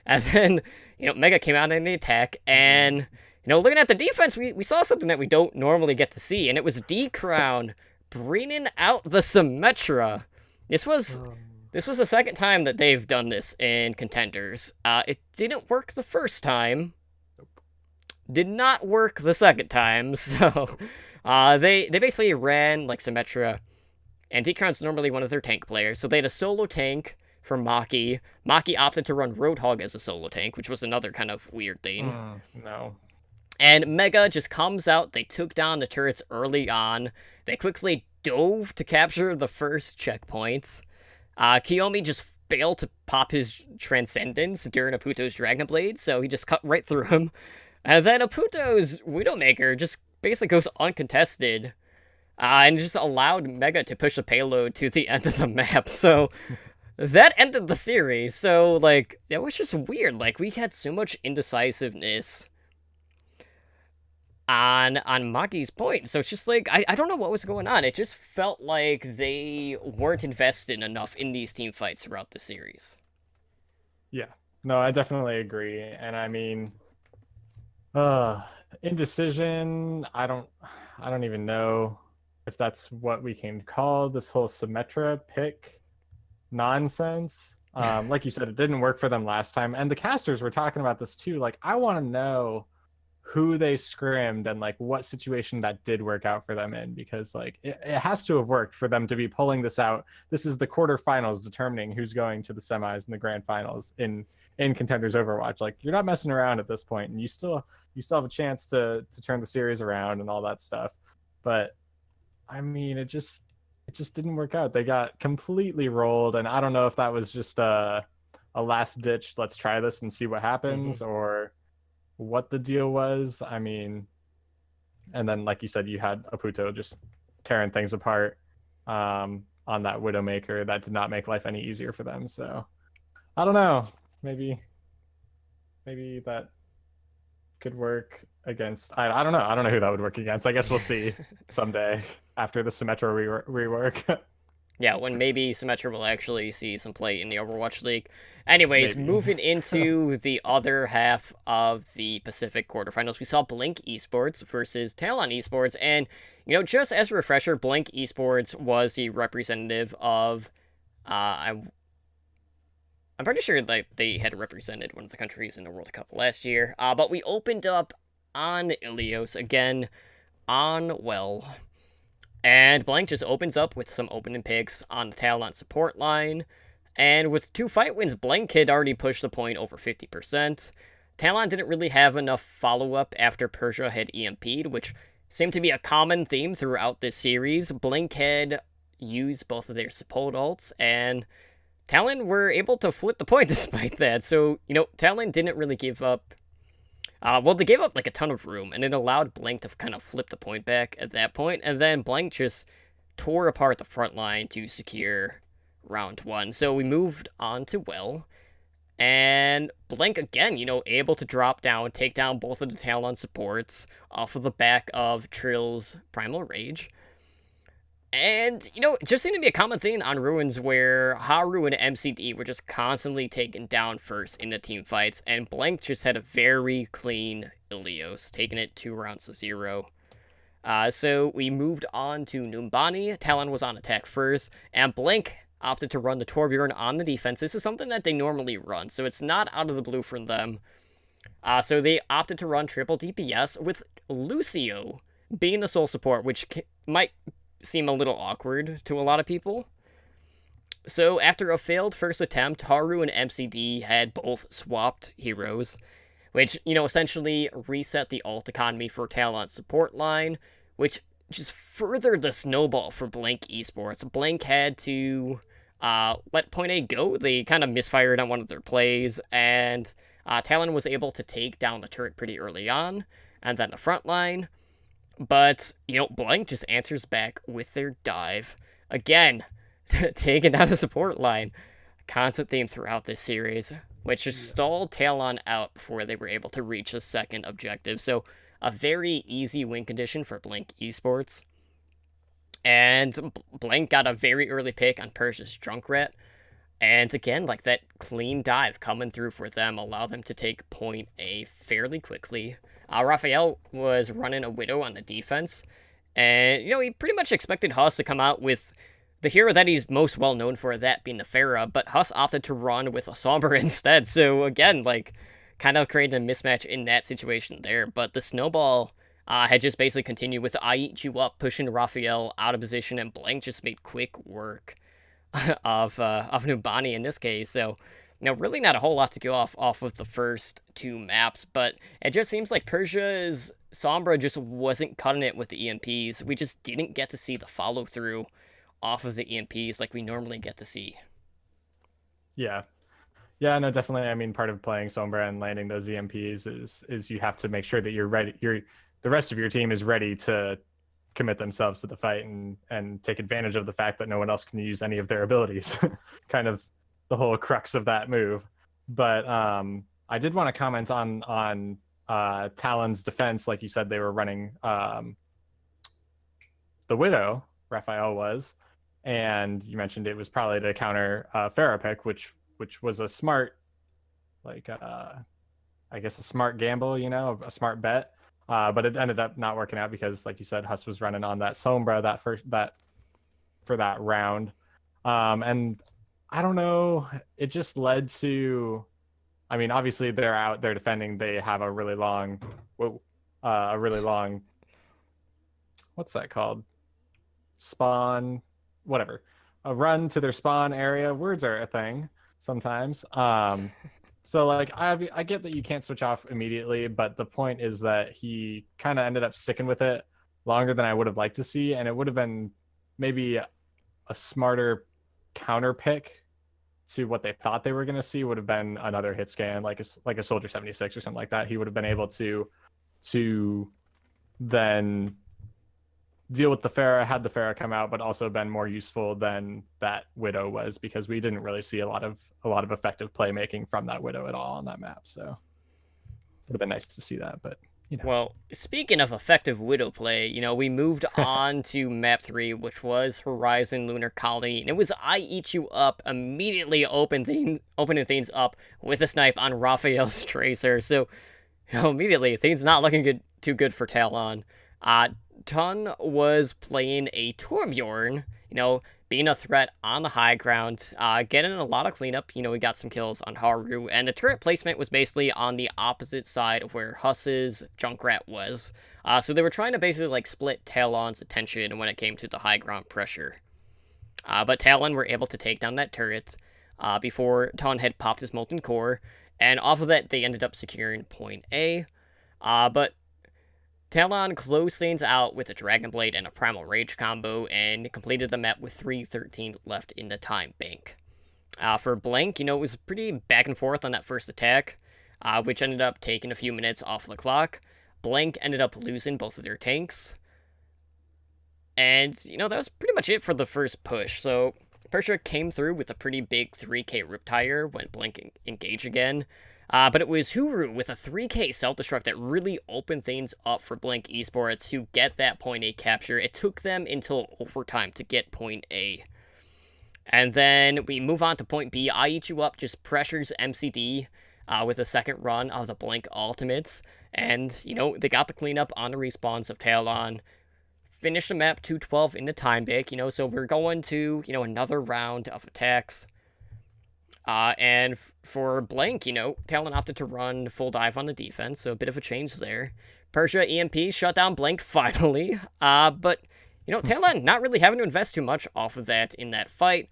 And then, Mega came out in the attack, and, looking at the defense, we saw something that we don't normally get to see, and it was D-Crown bringing out the Symmetra. This was the second time that they've done this in Contenders. It didn't work the first time. Did not work the second time, so they basically ran like Symmetra, and D-Crown's normally one of their tank players, so they had a solo tank for Maki. Maki opted to run Roadhog as a solo tank, which was another kind of weird thing. No. And Mega just comes out, they took down the turrets early on, they quickly dove to capture the first checkpoints. Kiyomi just failed to pop his Transcendence during Aputo's Dragon Blade, so he just cut right through him. And then Aputo's Widowmaker just basically goes uncontested, and just allowed Mega to push the payload to the end of the map, so that ended the series. So, it was just weird. We had so much indecisiveness on Maki's point, so it's just I don't know what was going on. It just felt like they weren't invested enough in these team fights throughout the series. Yeah, no, I definitely agree. And I mean, indecision, I don't even know if that's what we can call this whole Symmetra pick nonsense. Like you said, it didn't work for them last time, and the casters were talking about this too. I want to know who they scrimmed and what situation that did work out for them in, because it has to have worked for them to be pulling this out. This is the quarterfinals determining who's going to the semis and the grand finals in Contenders Overwatch. You're not messing around at this point, and you still have a chance to turn the series around and all that stuff. But I mean, it just didn't work out. They got completely rolled, and I don't know if that was just a last ditch, let's try this and see what happens, or what the deal was. I mean, and then like you said, you had Aputo just tearing things apart on that Widowmaker. That did not make life any easier for them. So I don't know. Maybe that could work against. I don't know. I don't know who that would work against. I guess we'll see someday after the Symmetra rework. Yeah, when maybe Symmetra will actually see some play in the Overwatch League. Anyways, moving into the other half of the Pacific quarterfinals, we saw Blink Esports versus Talon Esports, and, just as a refresher, Blink Esports was the representative of, I'm pretty sure they had represented one of the countries in the World Cup last year, but we opened up on Ilios again on Well. And Blank just opens up with some opening picks on the Talon support line. And with 2 fight wins, Blank had already pushed the point over 50%. Talon didn't really have enough follow-up after Persia had EMP'd, which seemed to be a common theme throughout this series. Blink had used both of their support ults, and Talon were able to flip the point despite that. So, Talon didn't really give up. They gave up a ton of room, and it allowed Blank to kind of flip the point back at that point, and then Blank just tore apart the front line to secure round 1. So we moved on to Well, and Blank again, able to drop down, take down both of the Talon supports off of the back of Trill's Primal Rage. And, it just seemed to be a common thing on Ruins where Haru and MCD were just constantly taken down first in the team fights, and Blank just had a very clean Ilios, taking it 2 rounds to 0. So we moved on to Numbani. Talon was on attack first, and Blank opted to run the Torbjorn on the defense. This is something that they normally run, so it's not out of the blue for them. So they opted to run triple DPS with Lucio being the sole support, which might seem a little awkward to a lot of people. So after a failed first attempt, Haru and MCD had both swapped heroes, which, you know, essentially reset the ult economy for Talon's support line, which just furthered the snowball for Blank Esports. Blank had to let Point A go. They kind of misfired on one of their plays, and Talon was able to take down the turret pretty early on, and then the front line. But, you know, Blank just answers back with their dive. Again, taking down the support line. Constant theme throughout this series, which just stalled Talon out before they were able to reach the second objective. So, a very easy win condition for Blank Esports. And Blank got a very early pick on Persia's Junkrat. And again, like that clean dive coming through for them allowed them to take point A fairly quickly. Raphael was running a Widow on the defense. And, you know, he pretty much expected Huss to come out with the hero that he's most well known for, that being the Pharah, but Huss opted to run with a Sombra instead. So again, like, kind of created a mismatch in that situation there. But the snowball had just basically continued with I Eat You Up, pushing Raphael out of position, and Blank just made quick work of Numbani in this case. So, you know, really not a whole lot to go off of the first two maps, but it just seems like Persia's Sombra just wasn't cutting it with the EMPs. We just didn't get to see the follow-through off of the EMPs like we normally get to see. Yeah. Yeah, no, definitely. I mean, part of playing Sombra and landing those EMPs is you have to make sure that you're ready. The rest of your team is ready to commit themselves to the fight and take advantage of the fact that no one else can use any of their abilities. Kind of the whole crux of that move. But I did want to comment on Talon's defense. Like you said, they were running the Widow, Raphael was, and you mentioned it was probably to counter Pharah pick, which was a smart, like I guess a smart gamble, you know, a smart bet. But it ended up not working out because, like you said, Huss was running on that Sombra for that round, and I don't know. It just led to, I mean, obviously they're out there defending. They have a really long, what's that called? Spawn, whatever. A run to their spawn area. Words are a thing sometimes. So like I get that you can't switch off immediately, but the point is that he kind of ended up sticking with it longer than I would have liked to see, and it would have been maybe a smarter counter pick to what they thought they were going to see would have been another hit scan like a Soldier 76 or something like that. He would have been able to then deal with the Pharah, had the Pharah come out, but also been more useful than that Widow was, because we didn't really see a lot of effective playmaking from that Widow at all on that map. So would have been nice to see that, but you know. Well, speaking of effective Widow play, you know, we moved on to map 3, which was Horizon Lunar Colony, and it was I Eat You Up, immediately opening things up with a snipe on Raphael's Tracer. So, you know, immediately things not looking too good for Talon. Tun was playing a Torbjorn, you know, being a threat on the high ground, getting a lot of cleanup. You know, we got some kills on Haru, and the turret placement was basically on the opposite side of where Huss's Junkrat was. So they were trying to basically, like, split Talon's attention when it came to the high ground pressure. But Talon were able to take down that turret before Tun had popped his Molten Core, and off of that, they ended up securing point A. But Talon closed things out with a Dragon Blade and a Primal Rage combo and completed the map with 3:13 left in the time bank. For Blank, you know, it was pretty back and forth on that first attack, which ended up taking a few minutes off the clock. Blank ended up losing both of their tanks. And, you know, that was pretty much it for the first push. So Persia came through with a pretty big 3k Riptire when Blank engaged again. But it was Huru with a 3k self-destruct that really opened things up for Blank Esports to get that point A capture. It took them until overtime to get point A. And then we move on to point B. I Eat You Up just pressures MCD with a second run of the Blank ultimates. And, you know, they got the cleanup on the respawns of Talon. Finished the map 212 in the time bank, you know, so we're going to, you know, another round of attacks. And for Blank, you know, Talon opted to run full dive on the defense, so a bit of a change there. Persia EMP shut down Blank finally, but, you know, Talon not really having to invest too much off of that in that fight.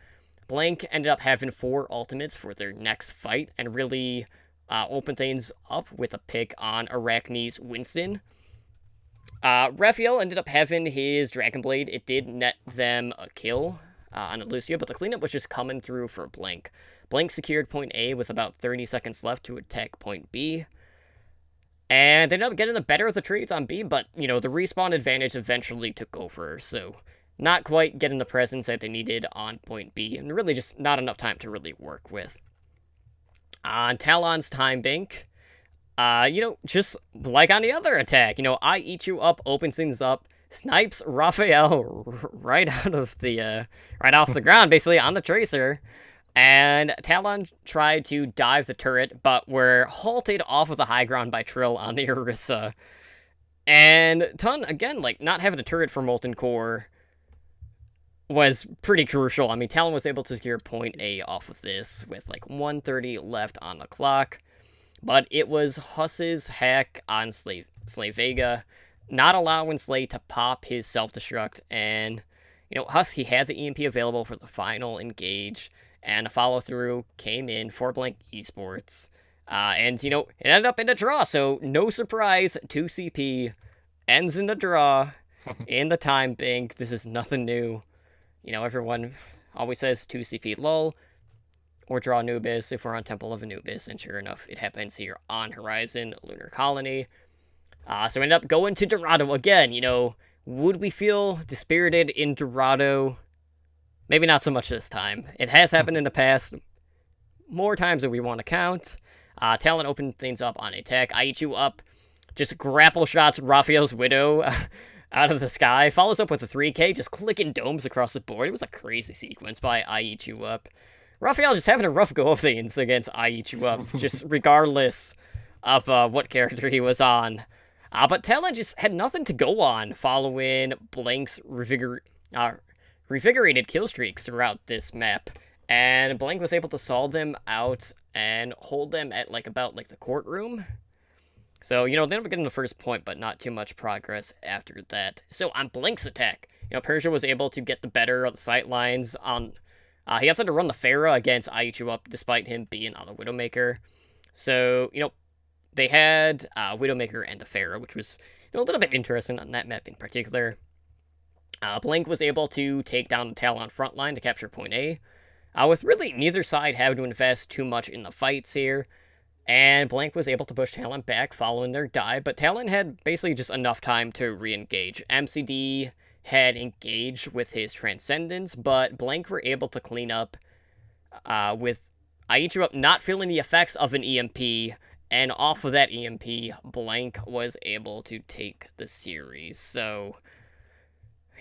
Blank ended up having 4 ultimates for their next fight, and really open things up with a pick on Arachne's Winston. Raphael ended up having his Dragon Blade. It did net them a kill on Lucio, but the cleanup was just coming through for Blank. Blank secured point A with about 30 seconds left to attack point B. And they ended up getting the better of the trades on B, but, the respawn advantage eventually took over, so not quite getting the presence that they needed on point B, and really just not enough time to really work with. On Talon's Time Bank, just like on the other attack, I Eat You Up opens things up, snipes Raphael right off the ground, basically, on the Tracer. And Talon tried to dive the turret, but were halted off of the high ground by Trill on the Orisa. And Tun, again, not having a turret for Molten Core was pretty crucial. I mean, Talon was able to secure point A off of this with 1:30 left on the clock. But it was Huss's hack on Slay Vega, not allowing Slay to pop his self-destruct. And, Huss, he had the EMP available for the final engage. And a follow-through came in for Blank Esports. And, it ended up in a draw, so no surprise, 2CP ends in a draw in the Time Bank. This is nothing new. Everyone always says 2CP lol, or draw Anubis if we're on Temple of Anubis, and sure enough, it happens here on Horizon Lunar Colony. So we ended up going to Dorado again. Would we feel dispirited in Dorado? Maybe not so much this time. It has happened in the past more times than we want to count. Talon opened things up on attack. I Eat You Up just grapple shots Raphael's Widow out of the sky. Follows up with a 3K, just clicking domes across the board. It was a crazy sequence by I Eat You Up. Raphael just having a rough go of things against I Eat You Up, just regardless of what character he was on. But Talon just had nothing to go on following Blank's revigorated kill streaks throughout this map, and Blank was able to solve them out and hold them at about the courtroom. So, they ended up getting the first point, but not too much progress after that. So on Blank's attack, Persia was able to get the better of the sight lines on. He opted to run the Pharah against I Eat You Up, despite him being on the Widowmaker. So, they had Widowmaker and the Pharah, which was a little bit interesting on that map in particular. Blank was able to take down the Talon front line to capture point A, with really neither side having to invest too much in the fights here, and Blank was able to push Talon back following their dive, but Talon had basically just enough time to re-engage. MCD had engaged with his Transcendence, but Blank were able to clean up with I Eat You Up not feeling the effects of an EMP, and off of that EMP, Blank was able to take the series. So,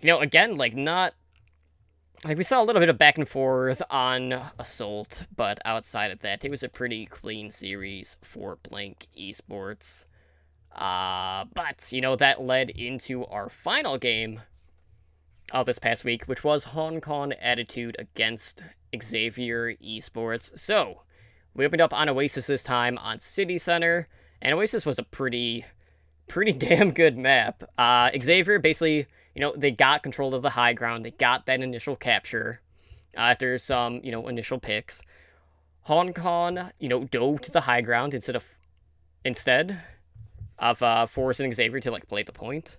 again, not. We saw a little bit of back and forth on Assault, but outside of that, it was a pretty clean series for Blank Esports. But, that led into our final game of this past week, which was Hong Kong Attitude against Xavier Esports. So, we opened up on Oasis this time on City Center, and Oasis was a pretty damn good map. Xavier basically, they got control of the high ground. They got that initial capture after some, initial picks. Hong Kong, dove to the high ground instead of forcing Xavier to play the point.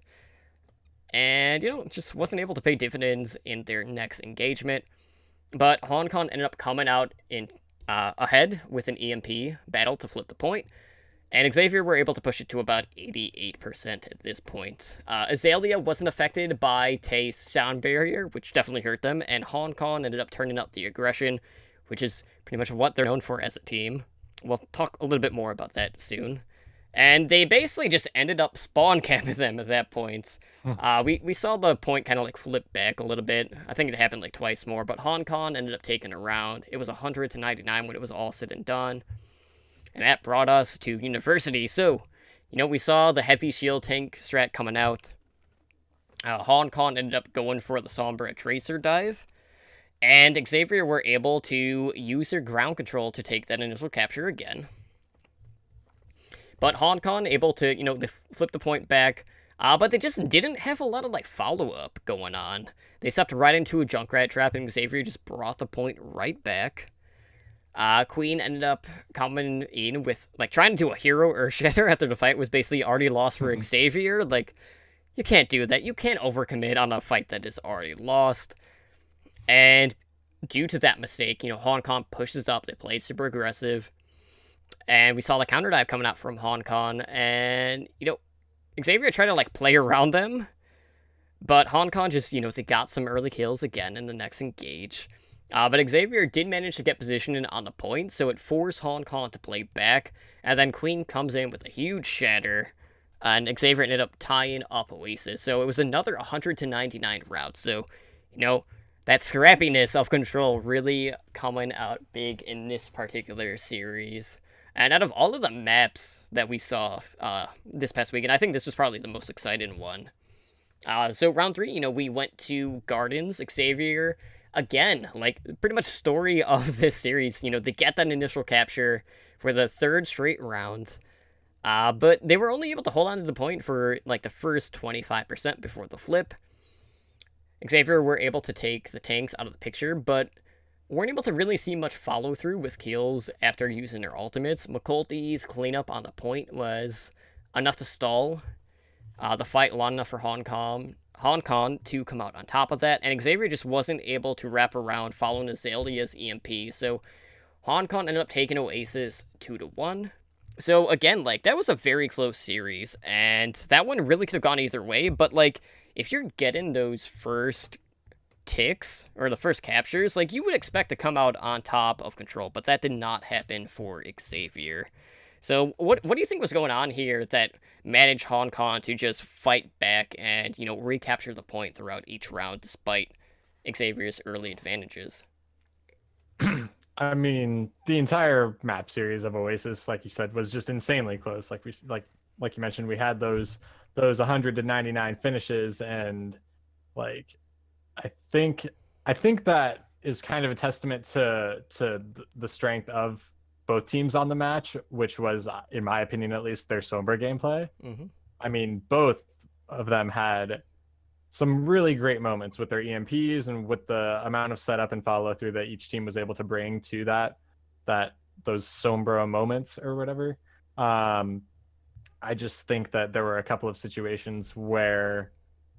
And, just wasn't able to pay dividends in their next engagement. But Hong Kong ended up coming out in ahead with an EMP battle to flip the point. And Xavier were able to push it to about 88% at this point. Azalea wasn't affected by Tay's sound barrier, which definitely hurt them, and Hong Kong ended up turning up the aggression, which is pretty much what they're known for as a team. We'll talk a little bit more about that soon. And they basically just ended up spawn camping them at that point. We saw the point kind of flip back a little bit. I think it happened twice more, but Hong Kong ended up taking a round. It was 100-99 when it was all said and done. And that brought us to University. So, we saw the heavy shield tank strat coming out. Hong Kong ended up going for the Sombra Tracer dive. And Xavier were able to use their ground control to take that initial capture again. But Hong Kong able to, they flip the point back. But they just didn't have a lot of follow-up going on. They stepped right into a Junkrat trap, and Xavier just brought the point right back. Queen ended up coming in with, like, trying to do a hero Earthshatter after the fight was basically already lost for Xavier. Like, you can't do that. You can't overcommit on a fight that is already lost. And due to that mistake, Hong Kong pushes up. They played super aggressive. And we saw the counter dive coming out from Hong Kong. And, Xavier tried to, like, play around them. But Hong Kong just, they got some early kills again in the next engage. But Xavier did manage to get positioned on the point, so it forced Hong Kong to play back. And then Queen comes in with a huge shatter. And Xavier ended up tying up Oasis. So it was another 100-99 route. So, that scrappiness of Control really coming out big in this particular series. And out of all of the maps that we saw this past weekend, I think this was probably the most exciting one. So round 3, we went to Gardens. Xavier, again, like, pretty much story of this series, they get that initial capture for the 3rd straight round. But they were only able to hold on to the point for, like, the first 25% before the flip. Xavier were able to take the tanks out of the picture, but weren't able to really see much follow-through with kills after using their ultimates. McCulty's cleanup on the point was enough to stall the fight long enough for Hong Kong to come out on top of that, and Xavier just wasn't able to wrap around following Azalea's EMP, so Hong Kong ended up taking Oasis 2-1. So again, like, that was a very close series, and that one really could have gone either way, but, like, if you're getting those first ticks, or the first captures, like, you would expect to come out on top of Control, but that did not happen for Xavier. So what do you think was going on here that managed Hong Kong to just fight back and, recapture the point throughout each round despite Xavier's early advantages? I mean, the entire map series of Oasis, like you said, was just insanely close. Like you mentioned, we had those 100-99 finishes, and, like, I think that is kind of a testament to the strength of both teams on the match, which was, in my opinion at least, their Sombra gameplay. Mm-hmm. I mean, both of them had some really great moments with their EMPs and with the amount of setup and follow through that each team was able to bring to those Sombra moments or whatever. I just think that there were a couple of situations where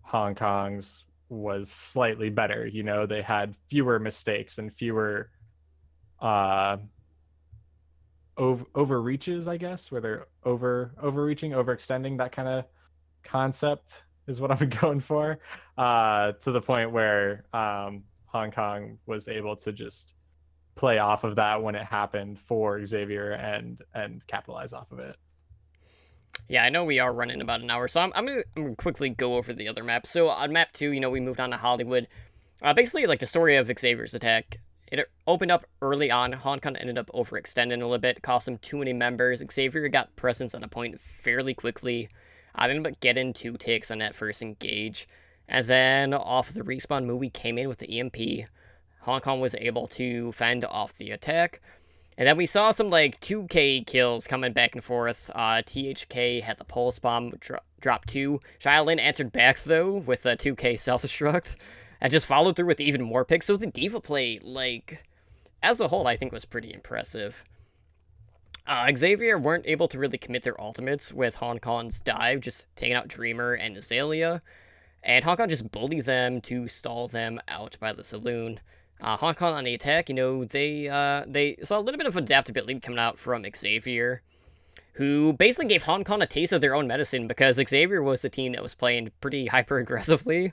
Hong Kong's was slightly better. They had fewer mistakes and fewer overreaches, I guess, where they're overreaching, overextending. That kind of concept is what I'm going for, to the point where Hong Kong was able to just play off of that when it happened for Xavier and capitalize off of it. Yeah, I know we are running about an hour, so I'm gonna quickly go over the other maps. So on map 2, we moved on to Hollywood. Basically, like, the story of Xavier's attack. It opened up early on. Hong Kong ended up overextending a little bit, cost him too many members. Xavier got presence on a point fairly quickly. I ended up getting 2 ticks on that first engage. And then off the respawn, Movie came in with the EMP. Hong Kong was able to fend off the attack. And then we saw some, like, 2K kills coming back and forth. THK had the pulse bomb drop 2. Xiaolin answered back, though, with a 2K self-destruct. And just followed through with even more picks. So the D.Va play, like, as a whole, I think was pretty impressive. Xavier weren't able to really commit their ultimates with Hong Kong's dive, just taking out Dreamer and Azalea. And Hong Kong just bullied them to stall them out by the saloon. Hong Kong on the attack, they saw a little bit of adaptability coming out from Xavier, who basically gave Hong Kong a taste of their own medicine, because Xavier was the team that was playing pretty hyper-aggressively.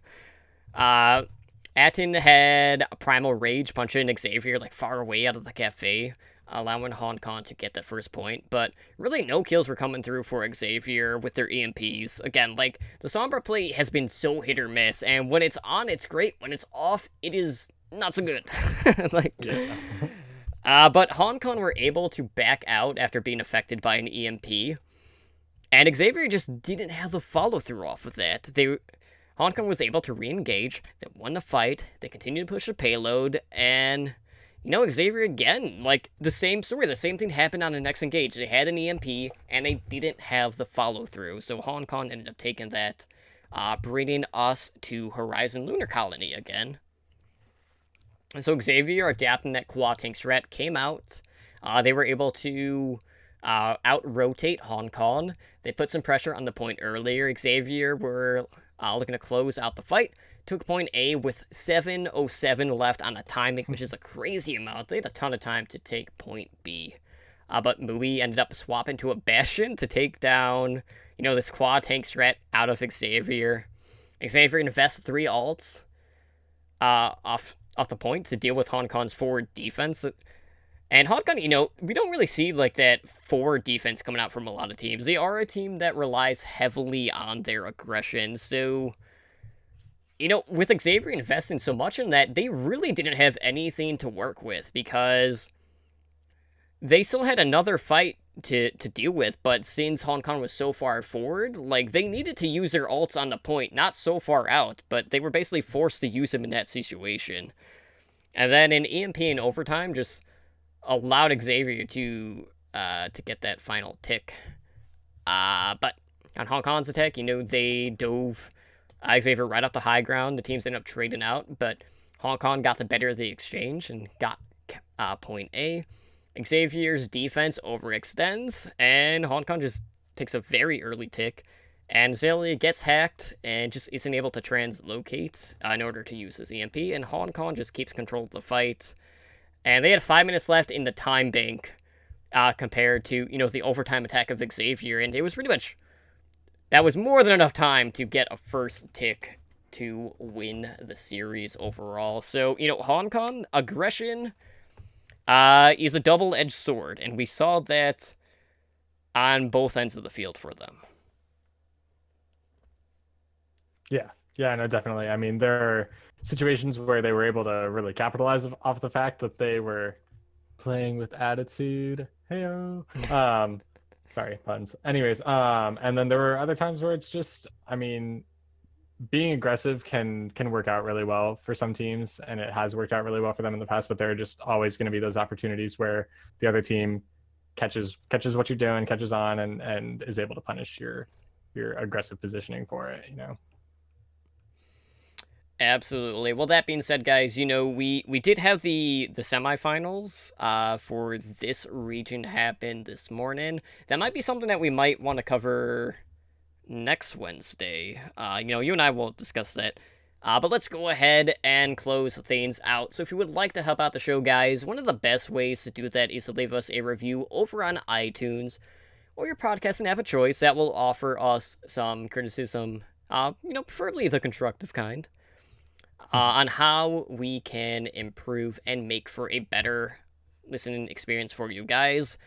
Atin had a Primal Rage punching Xavier, like, far away out of the cafe, allowing Hong Kong to get that first point, but really no kills were coming through for Xavier with their EMPs. Again, like, the Sombra play has been so hit or miss, and when it's on, it's great. When it's off, it is not so good. But Hong Kong were able to back out after being affected by an EMP, and Xavier just didn't have the follow-through off of that. Hong Kong was able to re-engage, they won the fight, they continued to push the payload, and, Xavier again, like, the same story, the same thing happened on the next engage. They had an EMP, and they didn't have the follow-through, so Hong Kong ended up taking that, bringing us to Horizon Lunar Colony again. And so Xavier, adapting that quad tank strat, came out, They were able to out-rotate Hong Kong. They put some pressure on the point earlier. Xavier were looking to close out the fight. Took point A with 7:07 left on the timing, which is a crazy amount. They had a ton of time to take point B. But Mui ended up swapping to a Bastion to take down, this quad tank strat out of Xavier. Xavier invests 3 ults off the point to deal with Hong Kong's forward defense. And Hong Kong, we don't really see like that forward defense coming out from a lot of teams. They are a team that relies heavily on their aggression. So, with Xavier investing so much in that, they really didn't have anything to work with because they still had another fight to deal with, but since Hong Kong was so far forward, like, they needed to use their ults on the point, not so far out, but they were basically forced to use them in that situation. And then in EMP in overtime, just allowed Xavier to get that final tick. But on Hong Kong's attack, they dove Xavier right off the high ground. The teams ended up trading out, but Hong Kong got the better of the exchange and got point A. Xavier's defense overextends, and Hong Kong just takes a very early tick, and Xayah gets hacked and just isn't able to translocate in order to use his EMP, and Hong Kong just keeps control of the fight. And they had 5 minutes left in the time bank compared to, the overtime attack of Xavier, and it was pretty much, that was more than enough time to get a first tick to win the series overall. So, Hong Kong, aggression is a double-edged sword, and we saw that on both ends of the field for them. Yeah, no, definitely. I mean, there are situations where they were able to really capitalize off the fact that they were playing with attitude. Heyo. Sorry, puns. Anyways, and then there were other times where it's just, I mean, being aggressive can work out really well for some teams, and it has worked out really well for them in the past, but there are just always going to be those opportunities where the other team catches what you're doing, catches on, and is able to punish your aggressive positioning for it, Absolutely. Well, that being said, guys, we did have the semifinals for this region happen this morning. That might be something that we might want to cover next Wednesday. You and I will discuss that. But let's go ahead and close things out. So if you would like to help out the show, guys, one of the best ways to do that is to leave us a review over on iTunes or your podcasting app of choice. That will offer us some criticism, preferably the constructive kind, on how we can improve and make for a better listening experience for you guys.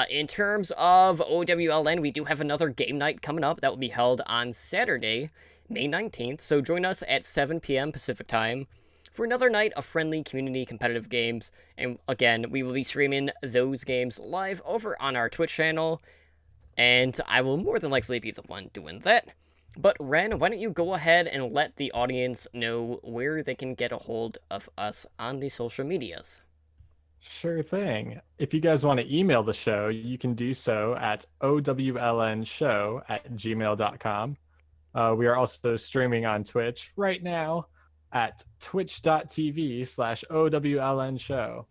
In terms of OWLN, we do have another game night coming up that will be held on Saturday, May 19th. So join us at 7 p.m. Pacific time for another night of friendly community competitive games. And again, we will be streaming those games live over on our Twitch channel, and I will more than likely be the one doing that. But Ren, why don't you go ahead and let the audience know where they can get a hold of us on the social medias? Sure thing. If you guys want to email the show, you can do so at owlnshow@gmail.com. We are also streaming on Twitch right now at twitch.tv/owlnshow.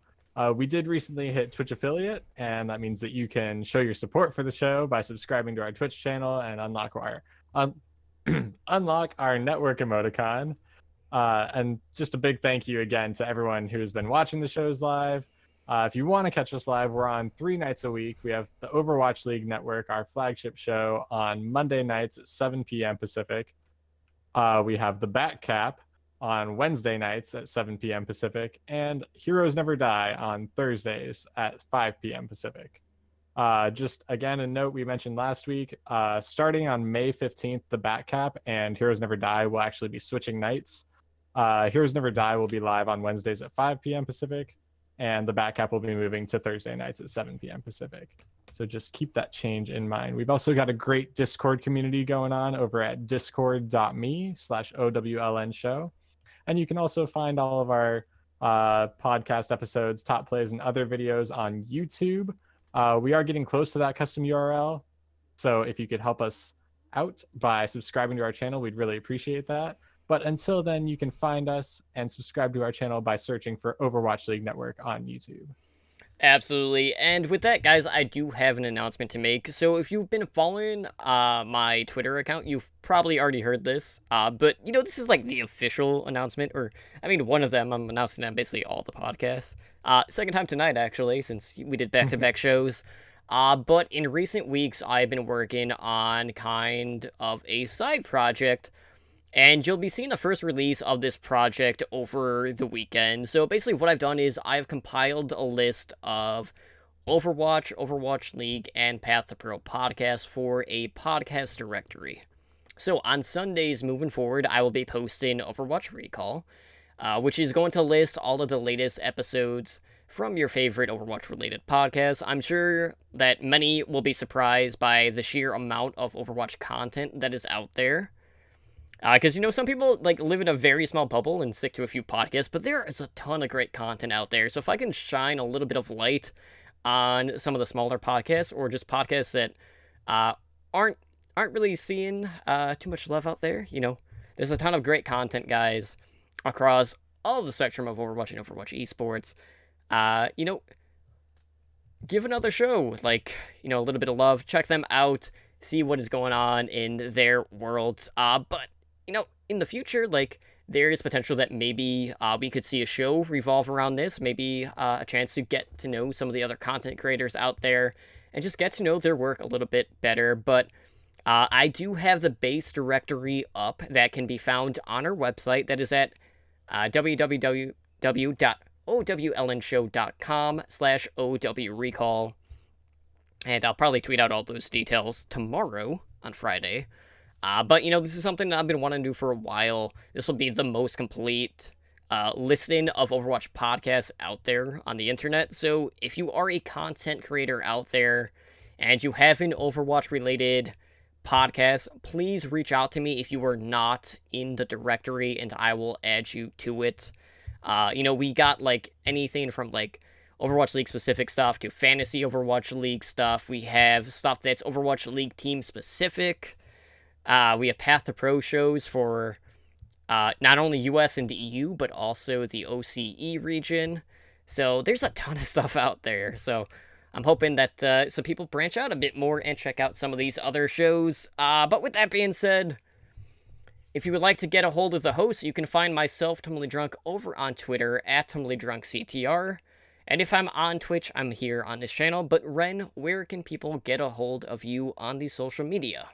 We did recently hit Twitch affiliate, and that means that you can show your support for the show by subscribing to our Twitch channel and unlock our network emoticon. And just a big thank you again to everyone who has been watching the shows live. If you want to catch us live, we're on 3 nights a week. We have the Overwatch League Network, our flagship show, on Monday nights at 7 p.m. Pacific. We have the Batcap on Wednesday nights at 7 p.m. Pacific, and Heroes Never Die on Thursdays at 5 p.m. Pacific. Just again, a note we mentioned last week, starting on May 15th, the Batcap and Heroes Never Die will actually be switching nights. Heroes Never Die will be live on Wednesdays at 5 p.m. Pacific, and the Batcap will be moving to Thursday nights at 7 p.m. Pacific. So just keep that change in mind. We've also got a great Discord community going on over at discord.me/OWLN show. And you can also find all of our podcast episodes, top plays, and other videos on YouTube. We are getting close to that custom URL. So if you could help us out by subscribing to our channel, we'd really appreciate that. But until then, you can find us and subscribe to our channel by searching for Overwatch League Network on YouTube. Absolutely. And with that, guys, I do have an announcement to make. So if you've been following my Twitter account, you've probably already heard this. But, this is like the official announcement, or, I mean, one of them. I'm announcing on basically all the podcasts. Second time tonight, actually, since we did back-to-back shows. But in recent weeks, I've been working on kind of a side project, and you'll be seeing the first release of this project over the weekend. So basically what I've done is I've compiled a list of Overwatch, Overwatch League, and Path to Pro podcasts for a podcast directory. So on Sundays moving forward, I will be posting Overwatch Recall, which is going to list all of the latest episodes from your favorite Overwatch-related podcasts. I'm sure that many will be surprised by the sheer amount of Overwatch content that is out there. Because, some people, live in a very small bubble and stick to a few podcasts, but there is a ton of great content out there. So if I can shine a little bit of light on some of the smaller podcasts, or just podcasts that aren't really seeing too much love out there, there's a ton of great content, guys, across all the spectrum of Overwatch and Overwatch esports. Give another show, a little bit of love. Check them out. See what is going on in their worlds. But in the future, there is potential that maybe we could see a show revolve around this, maybe a chance to get to know some of the other content creators out there and just get to know their work a little bit better. But I do have the base directory up that can be found on our website. That is at www.owlnshow.com/OWRecall. And I'll probably tweet out all those details tomorrow on Friday. But, this is something that I've been wanting to do for a while. This will be the most complete listing of Overwatch podcasts out there on the internet. So if you are a content creator out there and you have an Overwatch-related podcast, please reach out to me if you are not in the directory, and I will add you to it. We got, anything from, Overwatch League specific stuff to fantasy Overwatch League stuff. We have stuff that's Overwatch League team specific. We have Path to Pro shows for not only US and the EU, but also the OCE region. So there's a ton of stuff out there. So I'm hoping that some people branch out a bit more and check out some of these other shows. But with that being said, if you would like to get a hold of the host, you can find myself, Tumbly Drunk, over on Twitter at TumblyDrunkCTR. And if I'm on Twitch, I'm here on this channel. But Ren, where can people get a hold of you on the social media?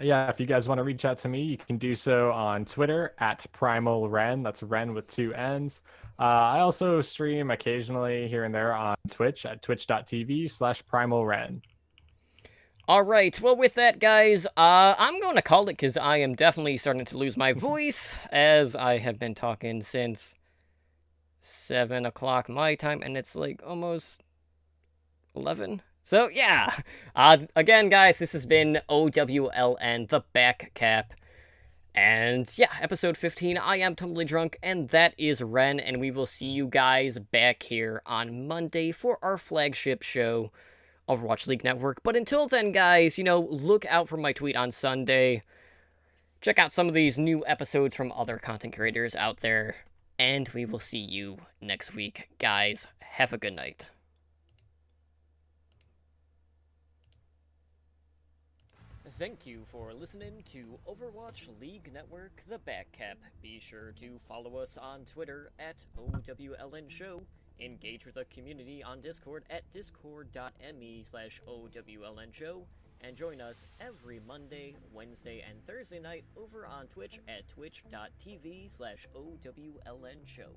Yeah, if you guys want to reach out to me, you can do so on Twitter at PrimalRen. That's Ren with 2 N's. I also stream occasionally here and there on Twitch at twitch.tv/PrimalRen. All right, well, with that, guys, I'm going to call it because I am definitely starting to lose my voice, as I have been talking since 7 o'clock my time, and it's almost 11. So, yeah. Again, guys, this has been OWLN, the back cap. And, yeah, episode 15, I am Tumbly Drunk, and that is Ren, and we will see you guys back here on Monday for our flagship show, Overwatch League Network. But until then, guys, look out for my tweet on Sunday. Check out some of these new episodes from other content creators out there, and we will see you next week. Guys, have a good night. Thank you for listening to Overwatch League Network, the back cap. Be sure to follow us on Twitter at OWLN Show. Engage with the community on Discord at discord.me/OWLN Show. And join us every Monday, Wednesday, and Thursday night over on Twitch at twitch.tv/OWLN Show.